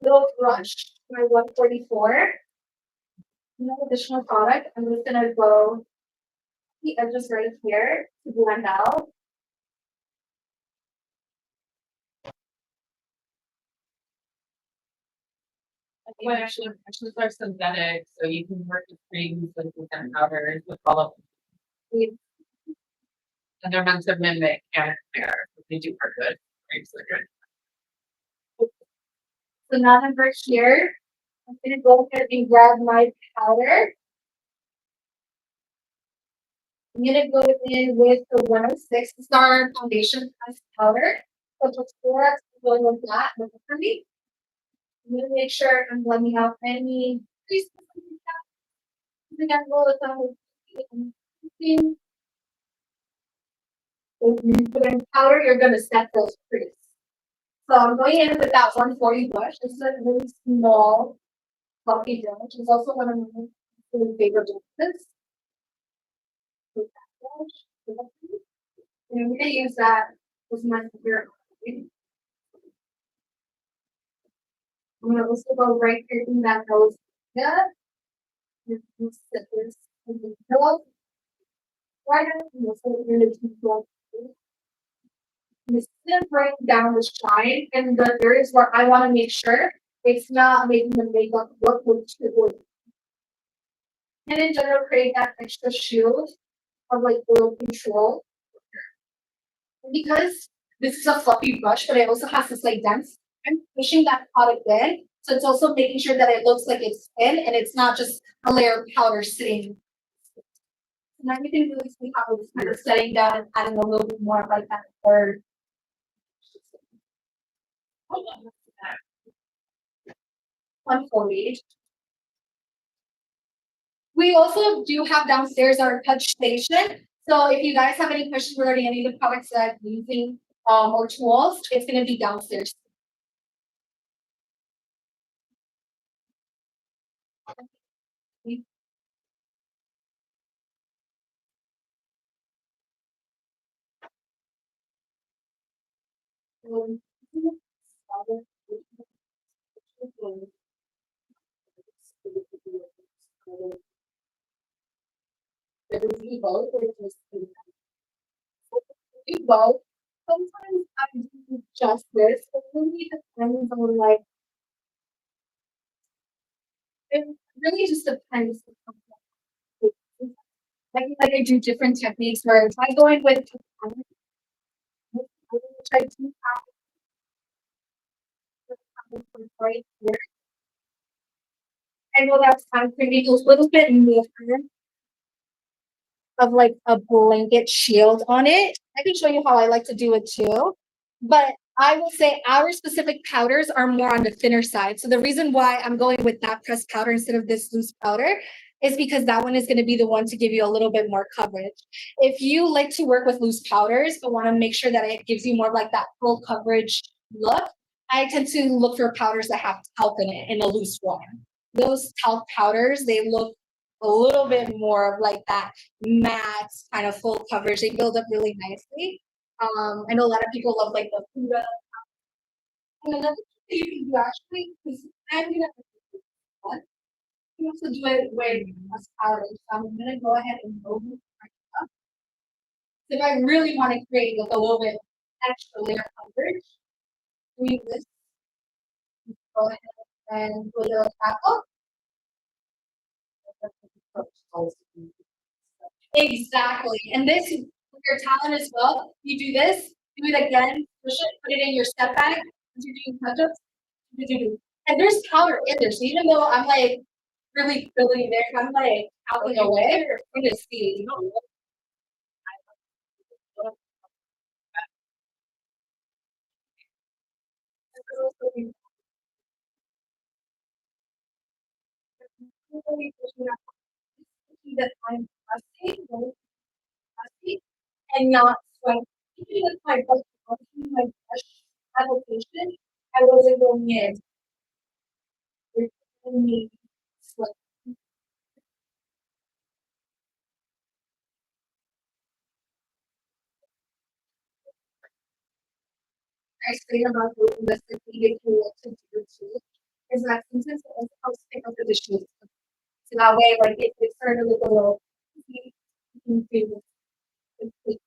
little brush, my 144. No additional product. I'm just gonna go the edges right here to blend out. Well, actually, are synthetic, so you can work with creams and with powders with all of them. And they're meant to mimic and hair. They do are good. Creams are good. So now that we're here, I'm gonna go ahead and grab my powder. I'm gonna go in with the 106 Star Foundation Plus powder. So before I go with that, look for me. I'm gonna make sure I'm blending out any creases. Again, roll it down with when you put in powder, you're gonna set those creases. So I'm going in with that 140 brush. This is a really small fluffy gel, which is also one of my really favorite brushes. With that brush. And I'm gonna use that as my favorite. I'm gonna also go right here in that nose. Yeah. Set this in the middle. Right now, I'm also gonna do just gonna bring down the shine and the areas where I want to make sure it's not making the makeup look like too good. And in general, create that extra shield of like oil control. And because this is a fluffy brush, but it also has this like dense, I'm pushing that product in. So it's also making sure that it looks like it's thin and it's not just a layer of powder sitting. And then you can really see how it's kind of setting down and adding a little bit more of like that third. Hold on. 140. We also do have downstairs our touch station. So if you guys have any questions regarding any of the products that I'm using or tools, it's going to be downstairs. Do both or just do both. Sometimes I do just this, but really depends on like it really just depends. Like I do different techniques where if I go in with which I do have right here. I know that's kind of creating a little bit more of like a blanket shield on it. I can show you how I like to do it too. But I will say our specific powders are more on the thinner side. So the reason why I'm going with that pressed powder instead of this loose powder is because that one is going to be the one to give you a little bit more coverage. If you like to work with loose powders but want to make sure that it gives you more like that full coverage look, I tend to look for powders that have talc in it in a loose form. Those talc powders, they look a little bit more of like that matte kind of full coverage. They build up really nicely. I know a lot of people love like the Fuda. And another thing you can do actually is I'm gonna one. You also do it with mascara. So I'm gonna go ahead and go with my up. If I really want to create like a little bit extra layer coverage, do this. Go ahead and do a little tap up. Exactly. And this with your talent as well. You do this, do it again, push it, put it in your step bag, as you're doing touch-ups. And there's powder in there. So even though I'm like really filling there, I'm like out in the way, you're gonna see. You know, that I'm fussy and not sweating. Even with my brush application, I wasn't going in. It's me sweat. I say about doing this if needed to do too, is that sometimes it also helps pick up the dishes. So that way, like if it's starting to look a little, you can do it.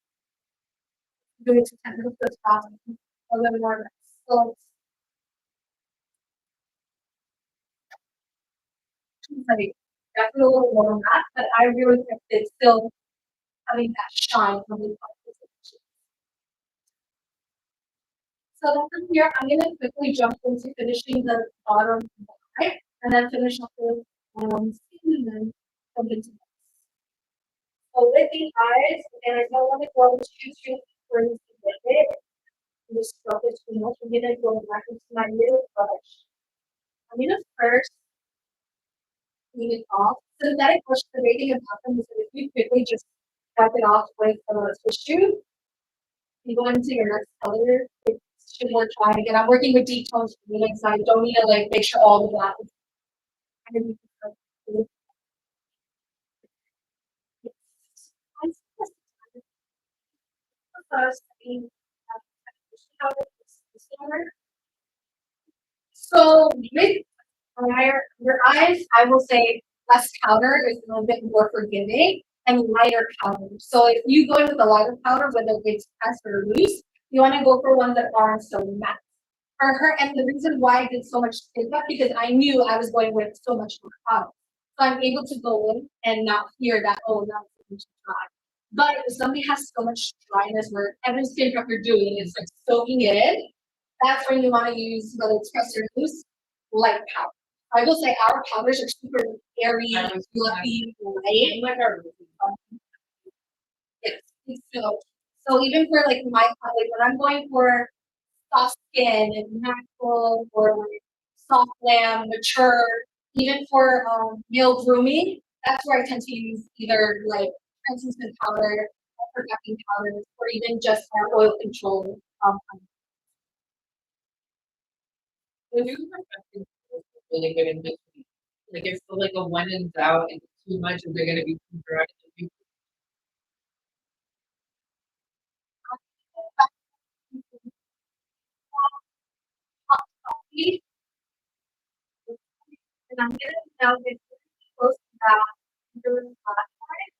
Do it to kind of the top a little more. So it's like definitely a little more on that, but I really think it's still having that shine from the top. So then from here, I'm gonna quickly jump into finishing the bottom right, and then finish off with skin and then jump into this. So with the eyes, and I don't want to go too crazy with it. Just stuff it too much. I'm gonna go back into my little brush. I'm gonna first clean it off. Synthetic brush, the great thing about them is that if you quickly just wipe it off with a tissue, you go into your next color, it should work fine. Again, I'm working with deep tones for the next side. Don't need to like make sure all the black is kind of so with your eyes, I will say less powder is a little bit more forgiving and lighter powder. So if you go in with a lighter powder, whether it's pressed or loose, you want to go for ones that aren't so matte. For her, and the reason why I did so much makeup because I knew I was going with so much more powder. So I'm able to go in and not fear that, oh, now it's too much dry. But if somebody has so much dryness where every skin prep you're doing is like soaking it in, that's when you want to use whether it's pressed or loose, light powder. I will say our powders are super airy, fluffy, light. Like our yes. So even for like my like when I'm going for soft skin and natural or like soft glam, mature, even for male grooming, that's where I tend to use either like translucent powder, protecting powders, or even just our oil control. The new perfecting is really good in between. Like if like a one and out and too much, is they're gonna be too dry. And I'm gonna now get close to that. Doing last time.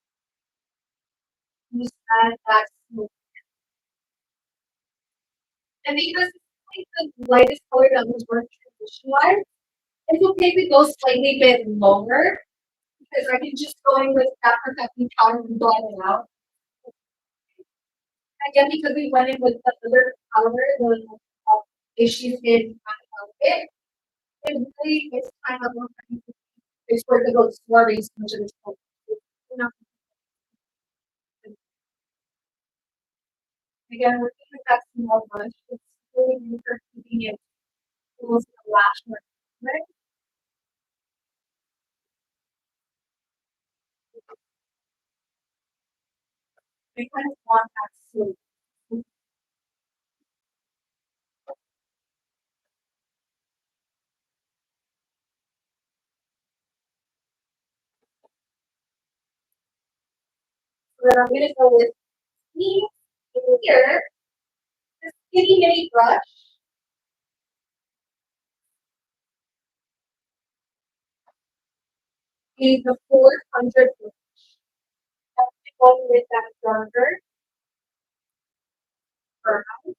Just add that smoke. And because it's like the lightest color that was work transition wise, it's okay if it goes slightly bit lower because I can just go in with that perfecting powder and blend it out. Again, because we went in with the other powder, the issues in it, it really is kind of more it's where it goes swirling so much of its color. You know, again, working with that small brush, it's really good for keeping it almost a lash mark, right? I kind of want that slope. So then I'm gonna go with me here, this skinny mini brush. Is the 400 brush. That's going with that darker brown.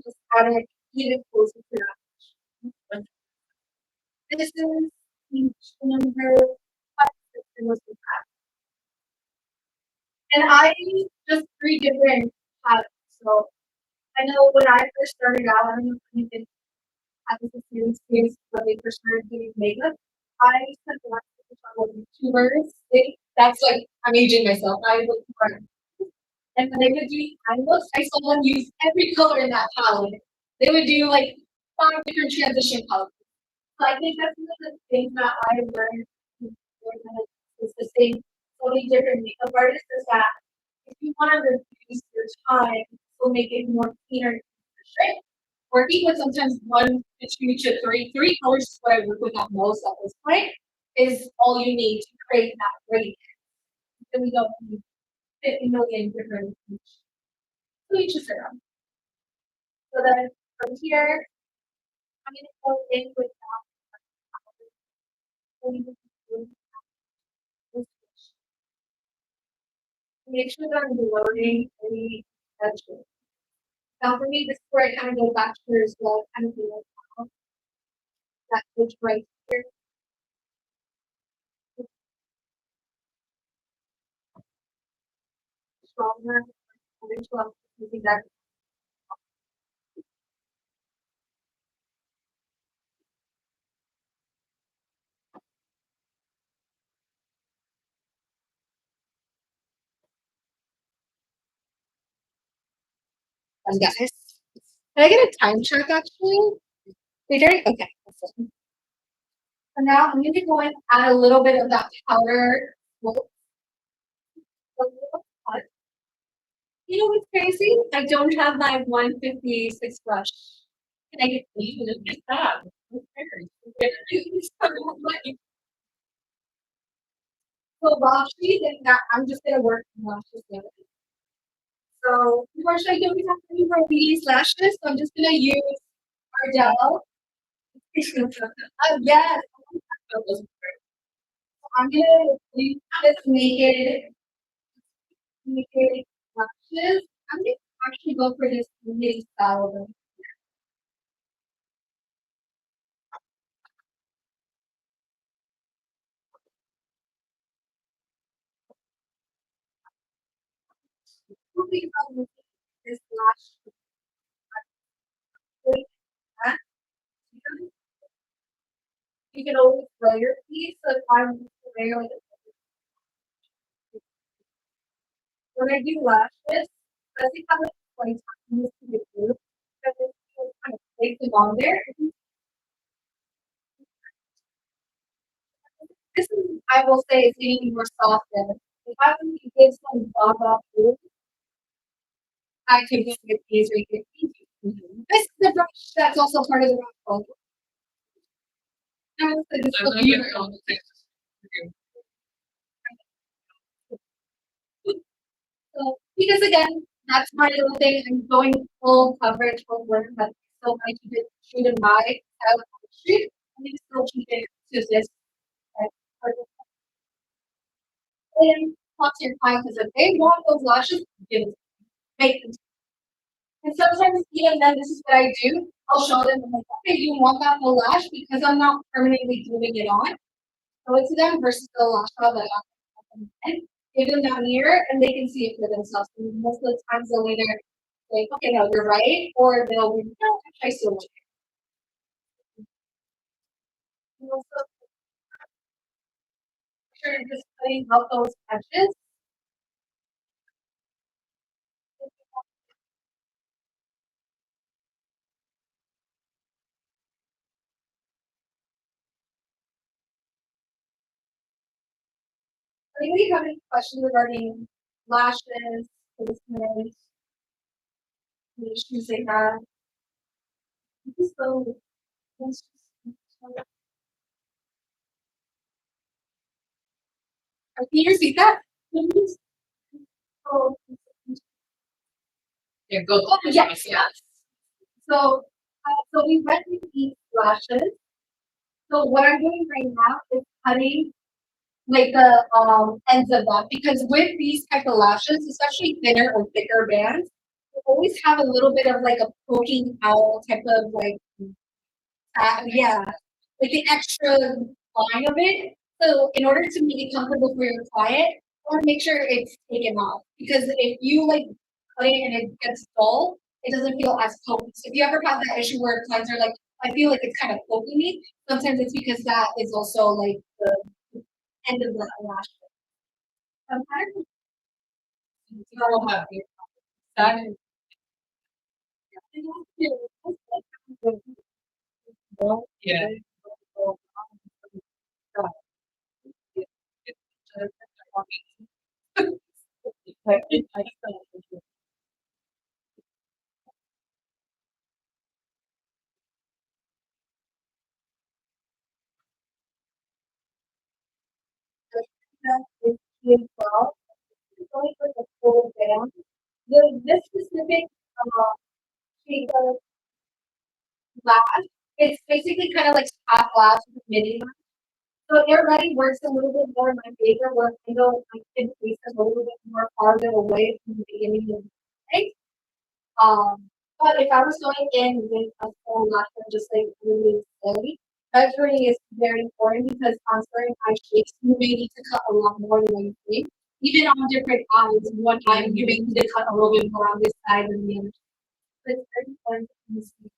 Just add it even closer to that. This is each number 5 and was the pack. And I use just 3 different palettes. So I know when I first started out, I don't know if you did have this experience when they first started doing makeup. I spent the last couple of YouTubers. That's like I'm aging myself. I look for and when they would do eye looks, I saw them use every color in that palette. They would do like 5 different transition colors. So I think that's one of the things that I learned is the same so many different makeup artists is that if you want to reduce your time, will make it more cleaner and efficient. Working with sometimes 1 to 2 to 3 colors is what I work with at most at this point is all you need to create that radiance. Then we don't need 50 million different each is their own. So then from here, I'm gonna go in with that. Make sure that I'm loading any edges. Now for me, this is where I kind of go back here as well, kind of do like that edge right here. Stronger, using that. And guys, can I get a time check actually? Later? Okay. Awesome. So now I'm going to go and add a little bit of that powder. You know what's crazy? I don't have my 156 brush. Can I get you to get that? So while she's in that, I'm just gonna work on lashes there. So unfortunately, I don't have any more these lashes, so I'm just gonna use Ardell. Yes. So I'm gonna use this naked lashes. I'm gonna actually go for this knitting style. This lash. You can always layer these, so if I'm layer like when I do lashes, I think how much 20 times to get through because it kind of takes it on there. This is, I will say, is getting more softened. If I want to give some bob off food, I can just get these right here. This is the brush that's also part of the brush. I will say this will be so, because again, that's my little thing. I'm going full coverage, full work, but still want to keep it true to my style of poetry, I'm gonna still keep it to this like and talk to your client because if they want those lashes, give them, make them. And sometimes even then, this is what I do. I'll show them, I'm like, okay, you want that full lash because I'm not permanently gluing it on. Show it to them versus the lash out that I'm give them that mirror and they can see it for themselves. And most of the times they'll either say, okay, no, you're right, or they'll be, no, I still want it. And also, make sure you're just putting out those edges. Anybody have any questions regarding lashes, placement, the issues they have? Just go. Can you repeat that? Oh, Yeah, go. oh, yes, yes. So we went with these lashes. So what I'm doing right now is cutting like the ends of that because with these type of lashes, especially thinner or thicker bands, you always have a little bit of like a poking out type of like yeah, like the extra line of it. So in order to make it comfortable for your client, you want to make sure it's taken off because if you like cut it and it gets dull, it doesn't feel as potent. So if you ever have that issue where clients are like, I feel like it's kind of poking me, sometimes it's because that is also like the end of the lash. Sometimes You'll have that is yeah. is really well. It's only for the full band. This specific shape of lash, it's basically kind of like half lash with mini lash. So it already works a little bit more in my favor where I know I can place it a little bit more farther away from the beginning of the day. But if I was going in with a full lash and just like really steady, measuring is very important because on certain eye shapes, you may need to cut a lot more than what you think. Even on different eyes, one eye you may need to cut a little bit more on this side than the other. So it's very important to see.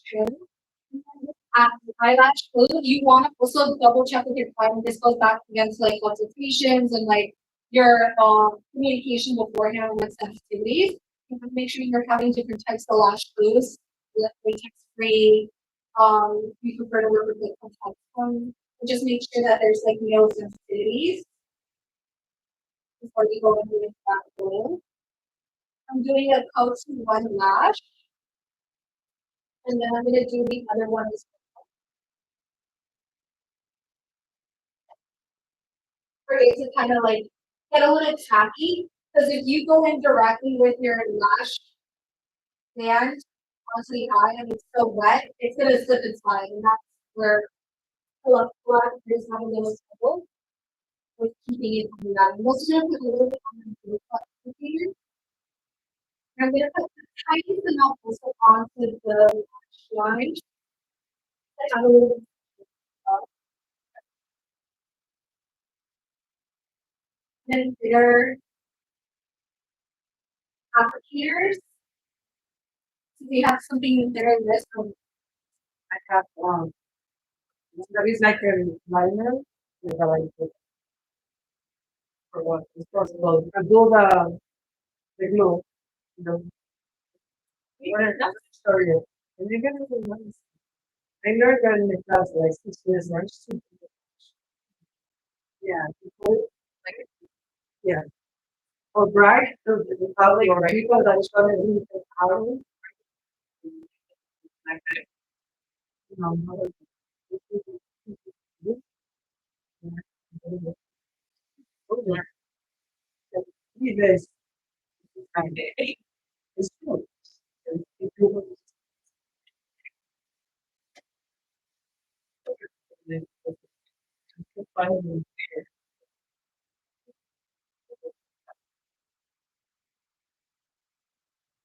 Trim. Eyelash glue, you want to also double check with your client. This goes back against like consultations and like your communication beforehand with sensitivities. You want to make sure you're having different types of lash glues, latex free. You prefer to work with like complexion. Just make sure that there's like no sensitivities before you go into that glue. I'm doing a coat to one lash, and then I'm gonna do the other one as for it to kind of like get a little tacky. Because if you go in directly with your lash band onto the eye and it's so wet, it's gonna slip and slide, and that's where blood is having the most trouble with keeping it coming out. I'm also gonna put a little bit on the applicator. I'm gonna put the tiniest amount also onto the lash line. I have a little bit of then bigger applicators. So we have something there in this one. I have there is like a liner with a like for what is possible. I do the glue, you know. Sorry. And you get it in once. I learned that in the class like 6 years ago. Yeah, people like Or brag to the public or people that is gonna be the power. This is true.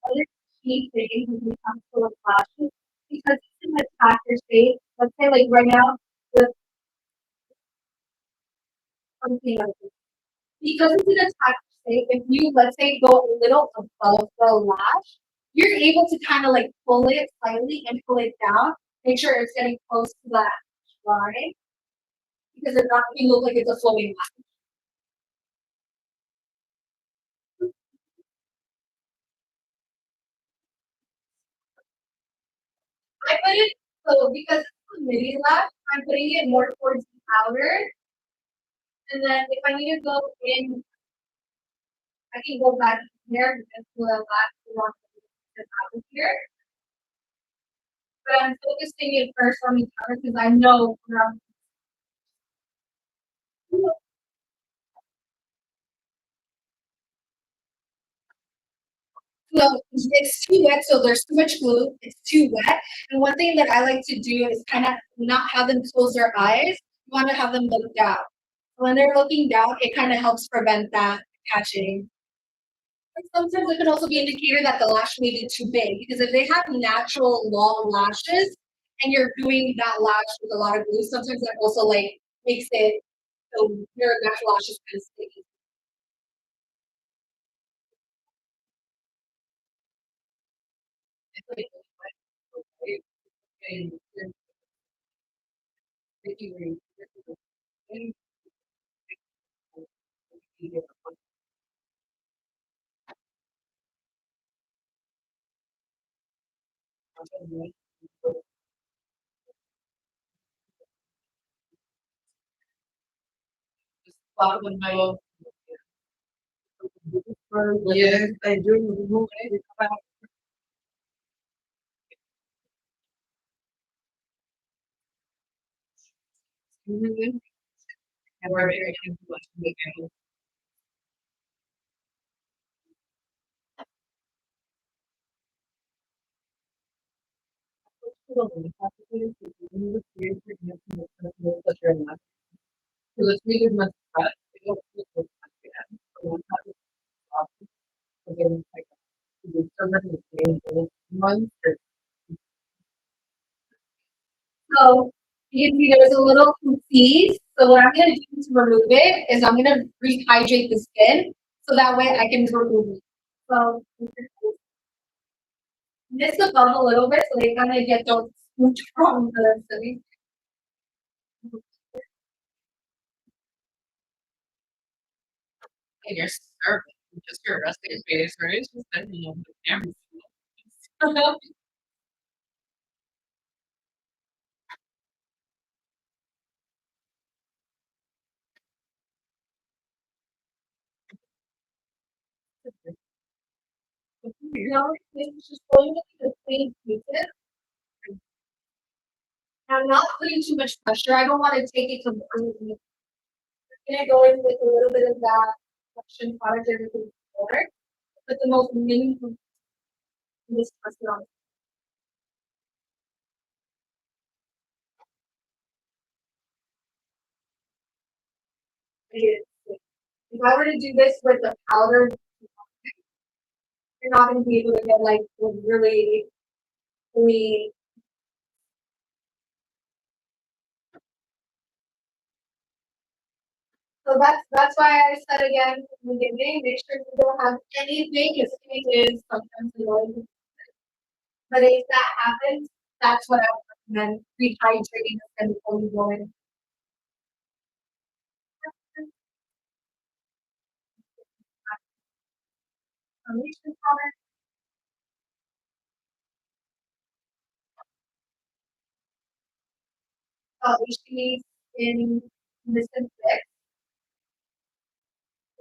Other key things when it comes to the lashes, because it's in the attacker state, let's say like right now, the something like this. Because it's an attacker state, if you let's say go a little above the lash, you're able to kind of like pull it slightly and pull it down, make sure it's getting close to that line, because it's not you look like it's a floating lash. I put it so because it's a midi lash, I'm putting it more towards the outer. And then if I need to go in, I can go back here because the last one is out here. But I'm focusing it first on the outer because I know where I'm. So it's too wet, so there's too much glue. It's too wet. And one thing that I like to do is kind of not have them close their eyes. You want to have them look down. When they're looking down, it kind of helps prevent that catching. And sometimes it can also be an indicator that the lash may be too big because if they have natural long lashes and you're doing that lash with a lot of glue, sometimes that also like makes it so your natural lashes kind of sticky. With my little. Yes, I do remove it. And we're very influential. So let's read as much press. It will look like that. So one cut is off. Again, like the server is the one. So you can see there's a little cutis. So what I'm gonna do to remove it is I'm gonna rehydrate the skin so that way I can remove it. So mist above a little bit so they kind of get those smooch from the silly. And your server, just your resting face, right? It's just that you know the camera. Now it's just going to be the same pieces. I'm not putting too much pressure. I don't want to take it completely. I'm gonna go in with a little bit of that suction product everything forward, but the most meaningful this pressure on it. If I were to do this with the powder, you're not gonna be able to get like the really clean. So that's why I said again in the beginning, make sure you don't have anything. Because it is sometimes annoying. But if that happens, that's what I would recommend rehydrating the skin before you go in. Foundation powder, which in this fix.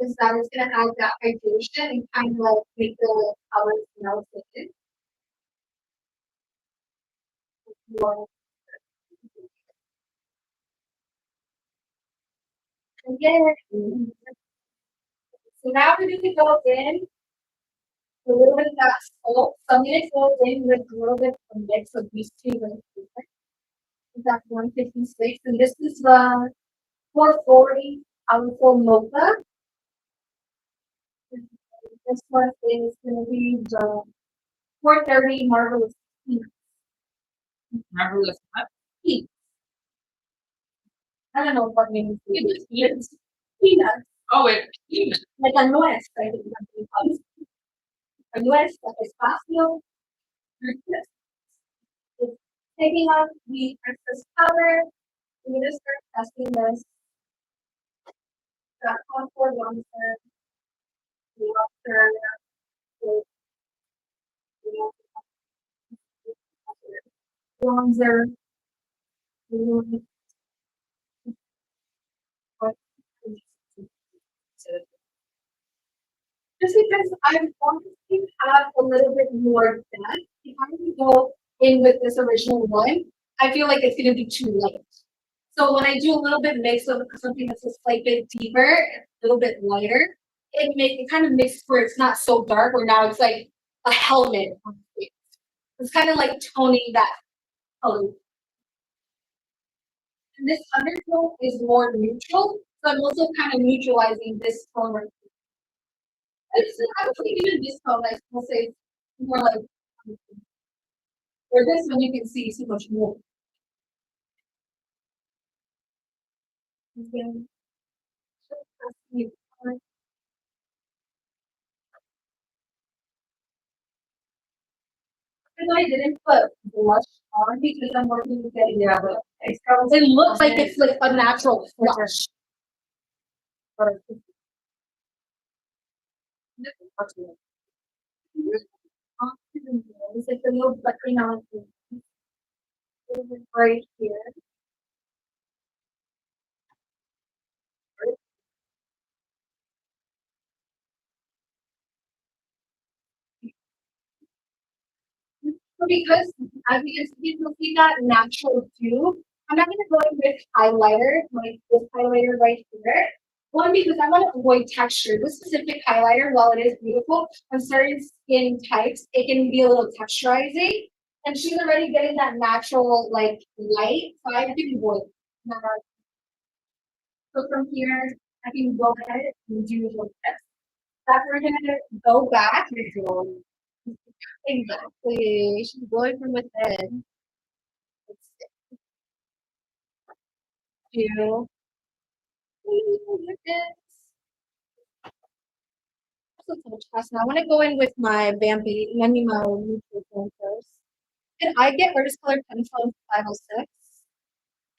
is that it's gonna add that hydration and kind of like make the colors melt in. Again, so now we're gonna go in a little bit of that salt. So I'm gonna go in with a little bit of a mix of these two right here. That's 156, and this is the 440 powerful mocha. This one is gonna be the 430 marvelous peanuts. Marvelous. Peanuts. I don't know what means peanuts. Peanuts. Oh, it peanut. Like a nuez, I think that's what it calls. A nuez, like espacio. Yes. It's taking off the excess powder. We're gonna start testing this. That contour bronzer, the after, bronzer. Just because I want to have a little bit more depth, if I'm gonna go in with this original one, I feel like it's gonna be too light. So when I do a little bit mix of something that's a slight bit deeper, a little bit lighter, it kind of makes where it's not so dark, where now it's like a helmet on the face. It's kind of like toning that color. And this undertone is more neutral, so I'm also kind of neutralizing this tone right here. It's actually even this tone, I will say, it's more like, or this one you can see so much more. Again, and I didn't put blush on because I'm working with getting it out. It looks like it's like a natural blush. It's like a little button on right here. So because as you can see that natural too, I'm not gonna go in with highlighter, like this highlighter right here. One, because I want to avoid texture. This specific highlighter, while it is beautiful, on certain skin types, it can be a little texturizing. And she's already getting that natural like light, so I can avoid that. So from here, I can go ahead and do the test. That we're gonna go back. Exactly. She's going from within. Let's do. Now I want to go in with my Bambi, I mean my neutral tone first. Can I get artist color pencil 506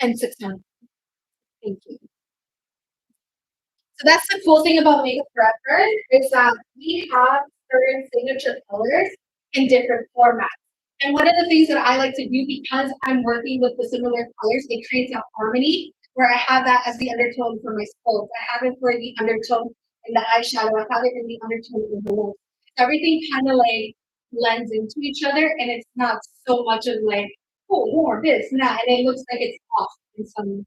and 600? Thank you. So that's the cool thing about Makeup Forever is that we have certain signature colors in different formats. And one of the things that I like to do because I'm working with the similar colors, it creates a harmony where I have that as the undertone for my sculpt. I have it for the undertone in the eyeshadow. I have it in the undertone in the look. Everything kind of like blends into each other and it's not so much of like, oh, more this and that. And it looks like it's off in some.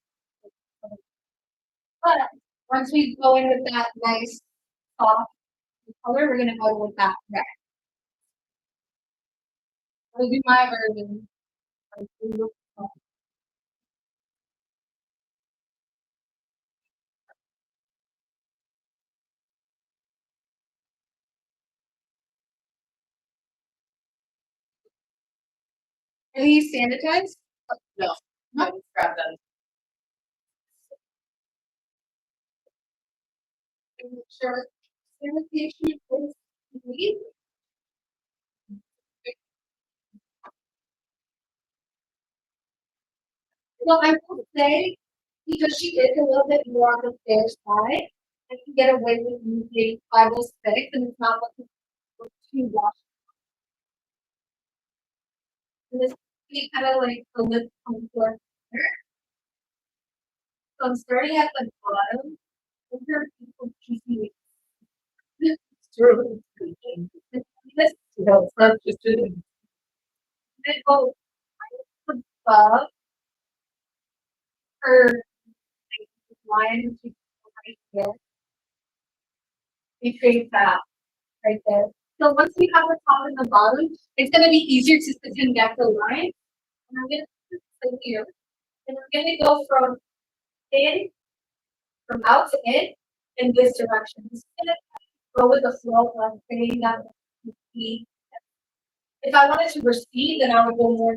But once we go in with that nice soft color, we're gonna go with that red. I'll do my version. Are these sanitized? No, I just grabbed them. Sure. Sanitation is complete. Well, I will say, because she is a little bit more on the fair side, I can get away with using 506 and it's not looking for too much. And this is kind of like the lip contour here. So I'm starting at the bottom. Those are people juicy true. This No, it's not just doing. it goes above her line right here. We create that right there. So once we have the top and the bottom, it's gonna be easier to connect the line. And I'm gonna put it here. And I'm gonna go in, from out to in this direction. Just gonna go with the flow of creating that. If I wanted to recede, then I would go more.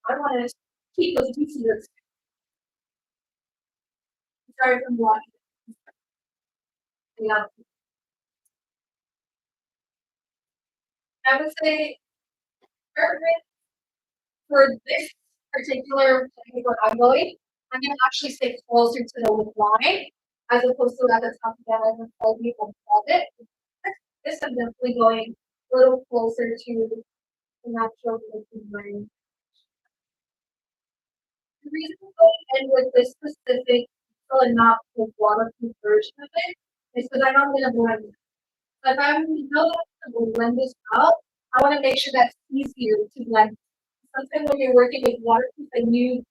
I wanted to keep those two fingers. Sorry from blocking. Yeah. I would say perfect for this particular thing where I'm going. I'm gonna actually stay closer to the lip line as opposed to at the top again as a slightly above it. This I'm definitely going a little closer to the natural lip line. The reason I'm going in with this specific and not the waterproof version of it is because I know I'm gonna blend it. But if I'm gonna blend this out, I want to make sure that's easier to blend. Sometimes when you're working with waterproof and you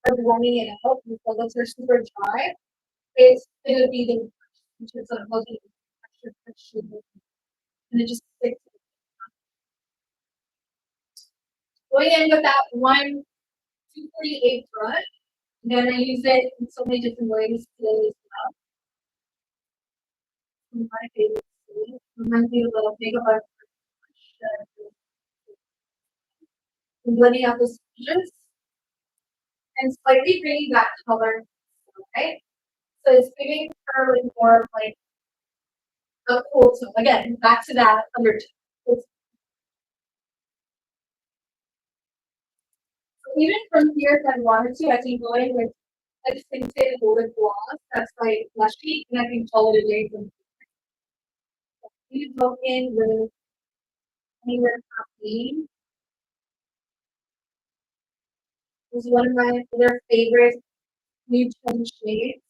are blending it out because they're super dry, it's gonna be the in terms of holding extra pressure and it just sticks. Going in with that 248 brush, then I use it in so many different ways today as well. My favorite reminds me of a little makeup brush. Blending out the smudges and slightly bringing that color, okay? So it's giving her like more of like a cool tone. Again, back to that undertone. So even from here, if I wanted to, I can go in with a tinted lip gloss that's like blushy, and I can color it away from here. You can go in with anywhere caffeine. This is one of my other favorite nude tone shades.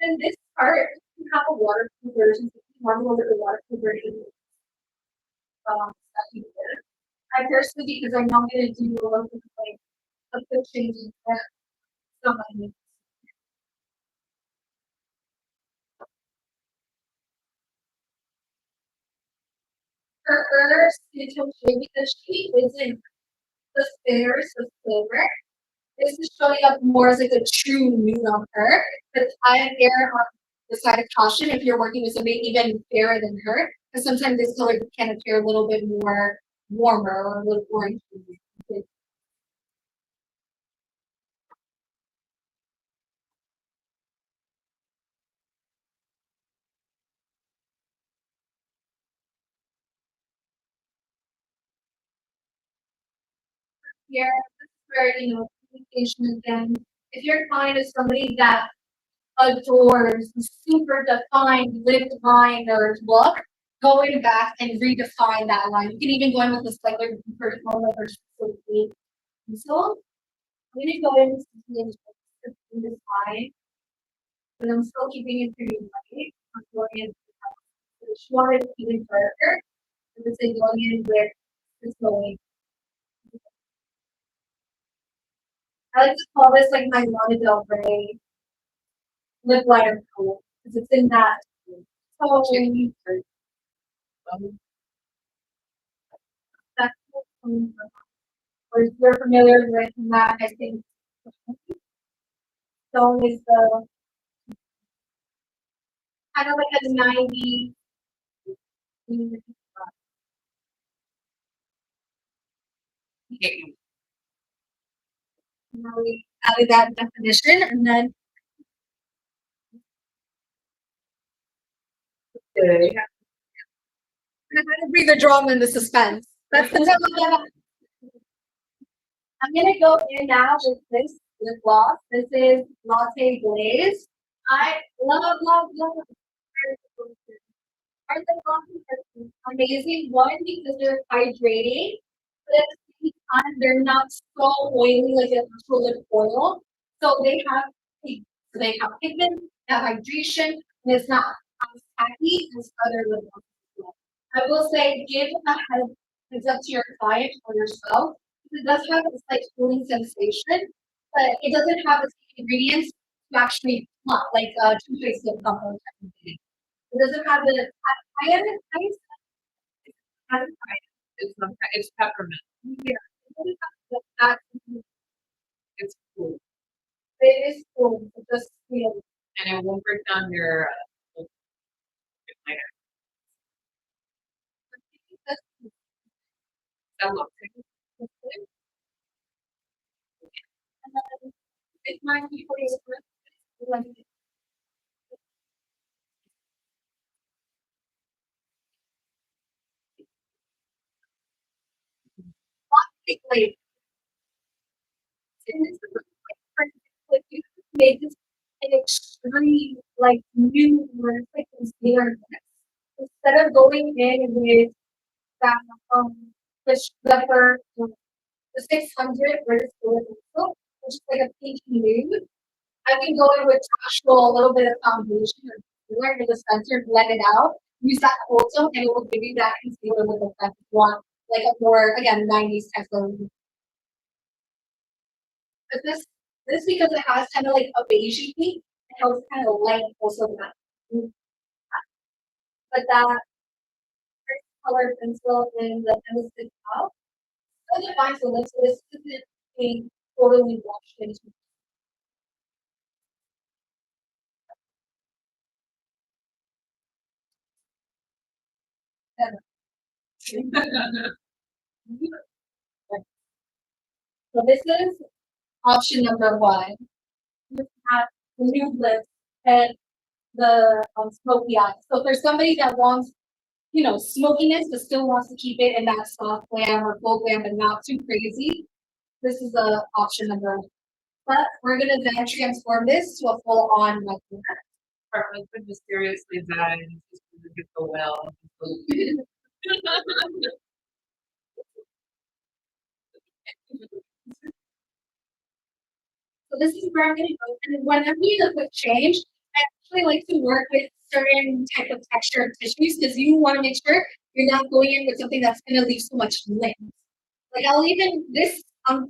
And this part, you have a waterproof version. You can normally look at the waterproof version. That you did. I personally, because I know I'm going to do a little bit of like a quick change in that. So my for her skin tone shade because she isn't the fairest of flavor. This is showing up more as like a true nude on her. But I err on the side of caution if you're working with somebody even fairer than her. Because sometimes this color can appear a little bit more warmer or a little orange. Here, this is where, communication again. If your client is somebody that adores the super defined lip line or look, going back and redefine that line. You can even go in with a slightly deeper color or specifically pencil. I'm gonna go in this line, but I'm still keeping it pretty light. I'm going in with she wanted it even darker. I'm just going in with this going. I like to call this like my Lana Del Rey lip liner color because it's in that tone. That's or if you're familiar with that, I think stone is the kind of like a 90. We added that definition and then Okay. I'm gonna breathe the drama and the suspense. That's the I'm gonna go in now with this lip gloss. This is Latte Glaze. I love our lip glosses are amazing. One, because they're hydrating, but at the same time, they're not so oily like an actual lip oil. So they have pigment, they have hydration, and it's not as tacky as other lip oils. I will say give a heads up to your client or yourself. It does have a slight cooling sensation, but it doesn't have the same ingredients to actually plump, like toothpaste lip combo technically. It doesn't have the I It's peppermint. yeah, it doesn't have that. It's cool. It is cool. It just feels And it won't break down your liner. That looks it might be for you. Like, and it's like you made this an extreme like new word like concealer instead of going in with that the for the 600 British pencil, which is like a pinky nude. I can go in with actual a little bit of foundation or concealer in the center, blend it out, use that cold tone, and it will give you that concealer with effect if you want like a more again 90s type of. But this because it has kind of like a beigey pink, it helps kind of light also that. But that first color pencil in the pencil out, so defines the lips. So this isn't being totally washed into. So this is option number one. You have the new lips and the smoky eyes. So for somebody that wants, you know, smokiness but still wants to keep it in that soft glam or full glam but not too crazy, this is option number one. But we're gonna then transform this to a full on maquillage. Her husband mysteriously died and she's going to get the well. So this is where I'm gonna go. And whenever you do a quick change, I actually like to work with certain type of texture of tissues because you want to make sure you're not going in with something that's gonna leave so much lint. Like I'll even this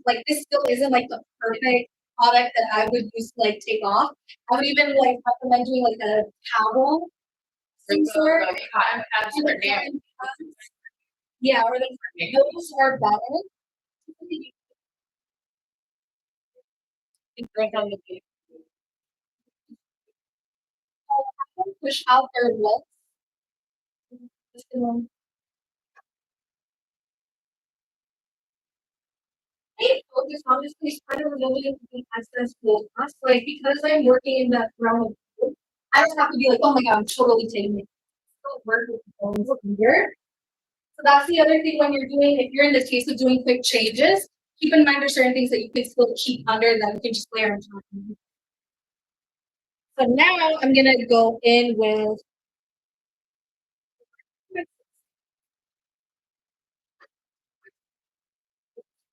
like this still isn't like the perfect product that I would use to like take off. I would even like recommend doing like a towel some sort. The cotton pads And for the nails. cotton pads. Yeah, or the those are better. It goes on the page. Push out their lips. Just gonna I focus honestly kind of removing the excess focus. Like because I'm working in that realm of food, I don't have to be like, oh my god, I'm totally taking it. Still work with the bones here. So that's the other thing when you're doing, if you're in this case of doing quick changes, keep in mind there's certain things that you can still keep under that you can just layer on top of. So now I'm gonna go in with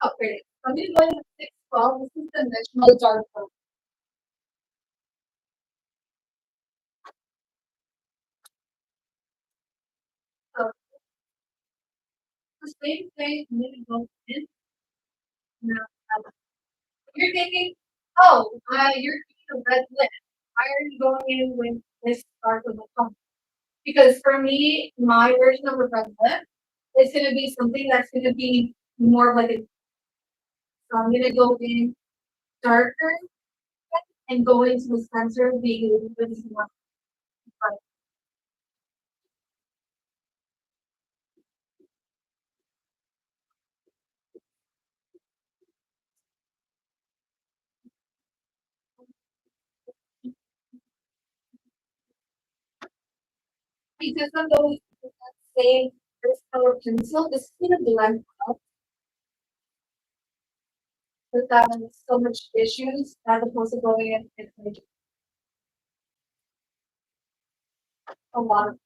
upgrade. I'm gonna go in with 612. This is the conventional dark purple. So the same thing, I'm gonna go in now. You're thinking, oh, you're thinking of red lip. Why are you going in with this dark of a color? Because for me, my version of a red lip is gonna be something that's gonna be more of like a. So I'm gonna go in darker and go into the center, being a little bit more. Because I'm going with that same this color pencil, this is gonna blend out without so much issues as opposed to going in and like a lot of.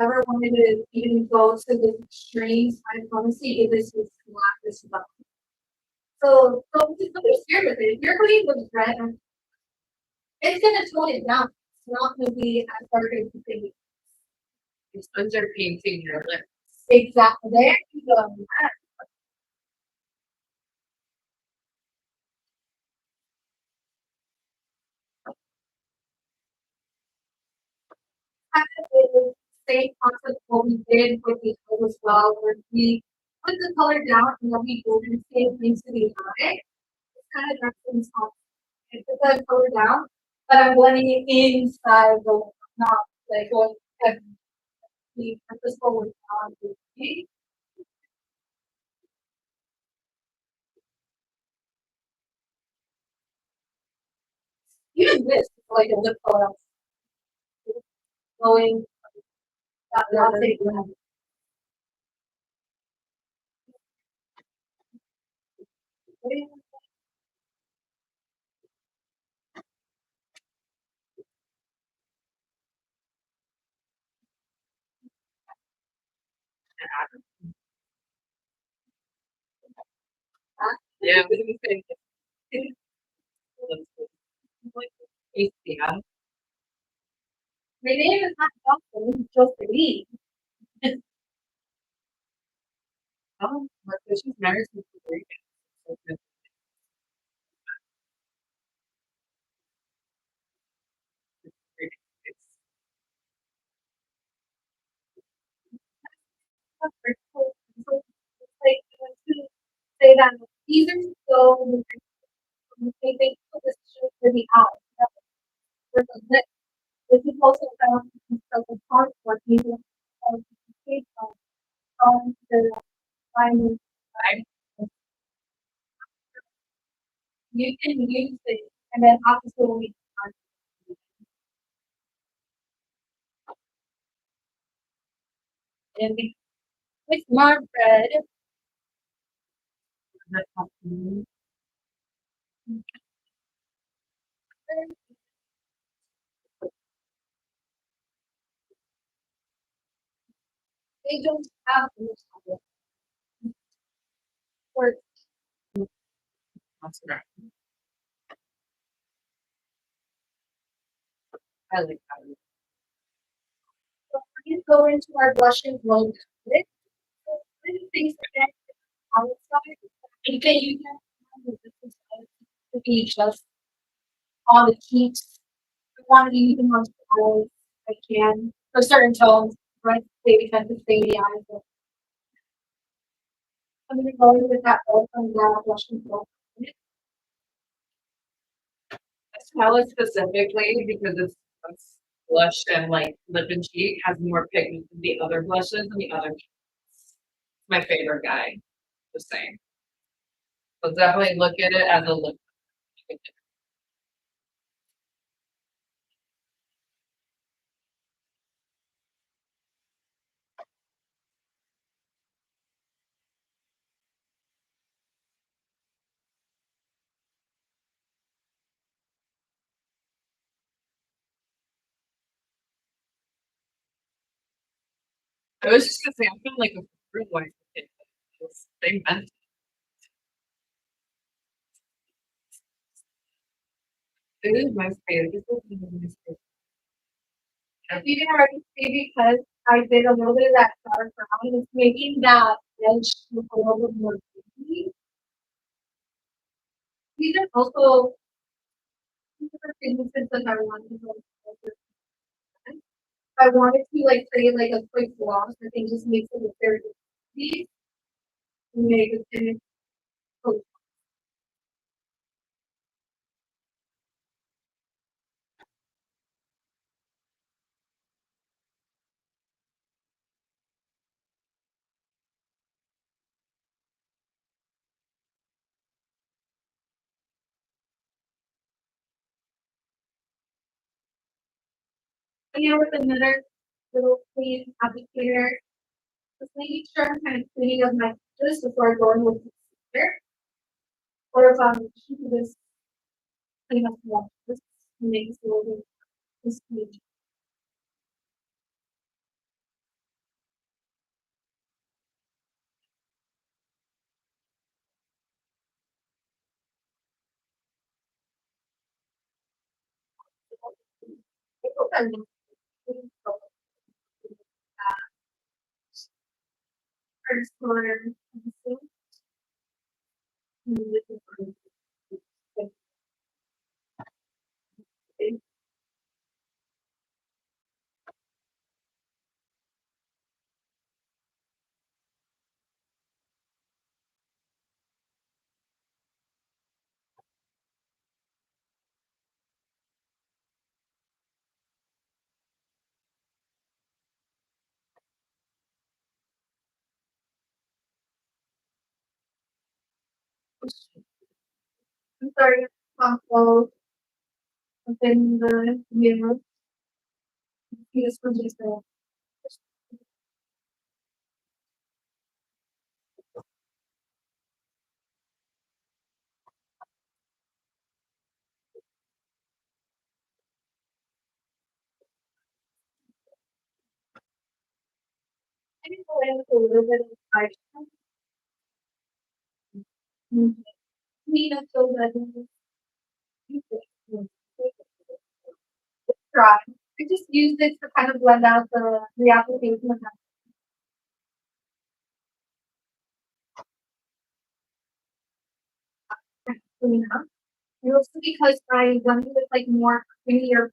ever wanted to even go to the extremes, I honestly give this is not this level. So just understand with it. If you're putting with red, it's gonna tone it down. It's not gonna be as dark as you think. It's under painting your lips. Exactly. There you go. Kind of is same concept what we did with the color as well, where we put the color down and then we go and same into the eye. It's kind of that same concept. I put the color down, but I'm blending it inside the not like going at the purposeful with the paint. Even this is like a lip color going that latte blend. Yeah, what do you think? Yeah. My name is not Jocelyn, it's Jocelyn. Oh, my she's married to the so good. It's Like to say that these are so they think this should really out. For the lip, this is also found in the part where people on the line. You can use it and then obviously and with smart bread, they don't have this or That's right. I like that. we go into our blush and glow palette. So little things that outside, you can use that to be just on the cheeks. I want to use them on the eyes. I can for certain tones, right? Baby tend to stay the eyes. So I'm gonna go in with that both from the blush and glow. Palette specifically because it's blush and like lip and cheek has more pigment than the other blushes and the other cheeks. My favorite guy, just saying. So definitely look at it as a lip. I was just gonna say I feel like a fruit wine kid. They meant it is my favorite. This is my favorite. You can already see because I did a little bit of that dark brown. It's making that edge look a little bit more creepy. These are also these are things that I wanted to like, I wanted to like create like a quick gloss that can just makes it look very easy to make it finish. Here with another little clean applicator, just making sure I'm kind of cleaning up my edges before going with the concealer. Or if I'm keeping this clean up the edges, makes it a little bit this clean. I'm sorry, combo within the mirror. This one just I can go in with a little bit of spice. Nina so that try. I just use this to kind of blend out the application of that. And also because I wanted it like more creamier,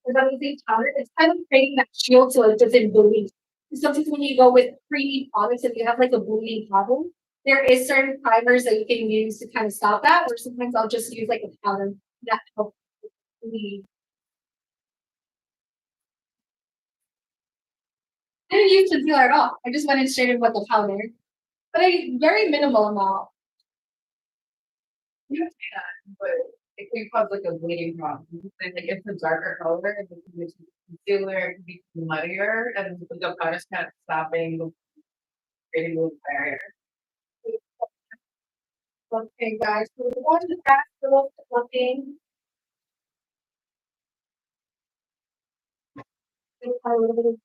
because I'm using powder, it's kind of creating that shield so it doesn't bleed. Sometimes when you go with creamy products, if you have like a bleeding problem, there is certain primers that you can use to kind of stop that, or sometimes I'll just use like a powder that helps bleed. I didn't use concealer at all. I just went in straight in with the powder, but a very minimal amount. You can, but it can cause like a bleeding problem. Like if it's a darker color, it can be concealer, it can be muddier, and the powder's kind of stopping the creating a barrier. Okay, guys, so we're going to pass the looking. A little bit of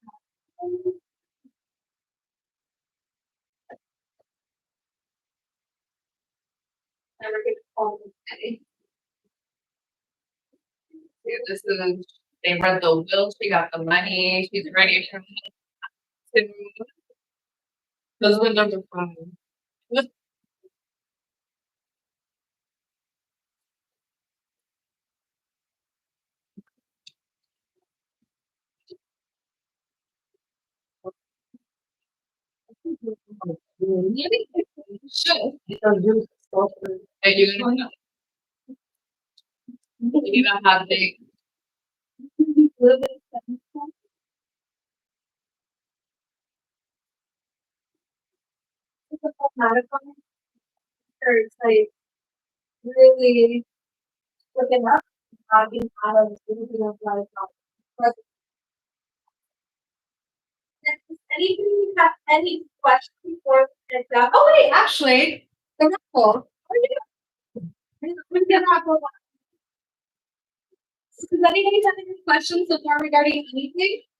never get all the day. This is, they read the will, she got the money, she's ready for to. Those were number 5. Sure. Because you sculpture. And you need to have the Little bit of sunshine. It's a problematic one. Or it's like really looking up, being out of anything of life. But does anybody have any questions for that? Oh wait, actually, the raffle. We can raffle. Does anybody have any questions so far regarding anything?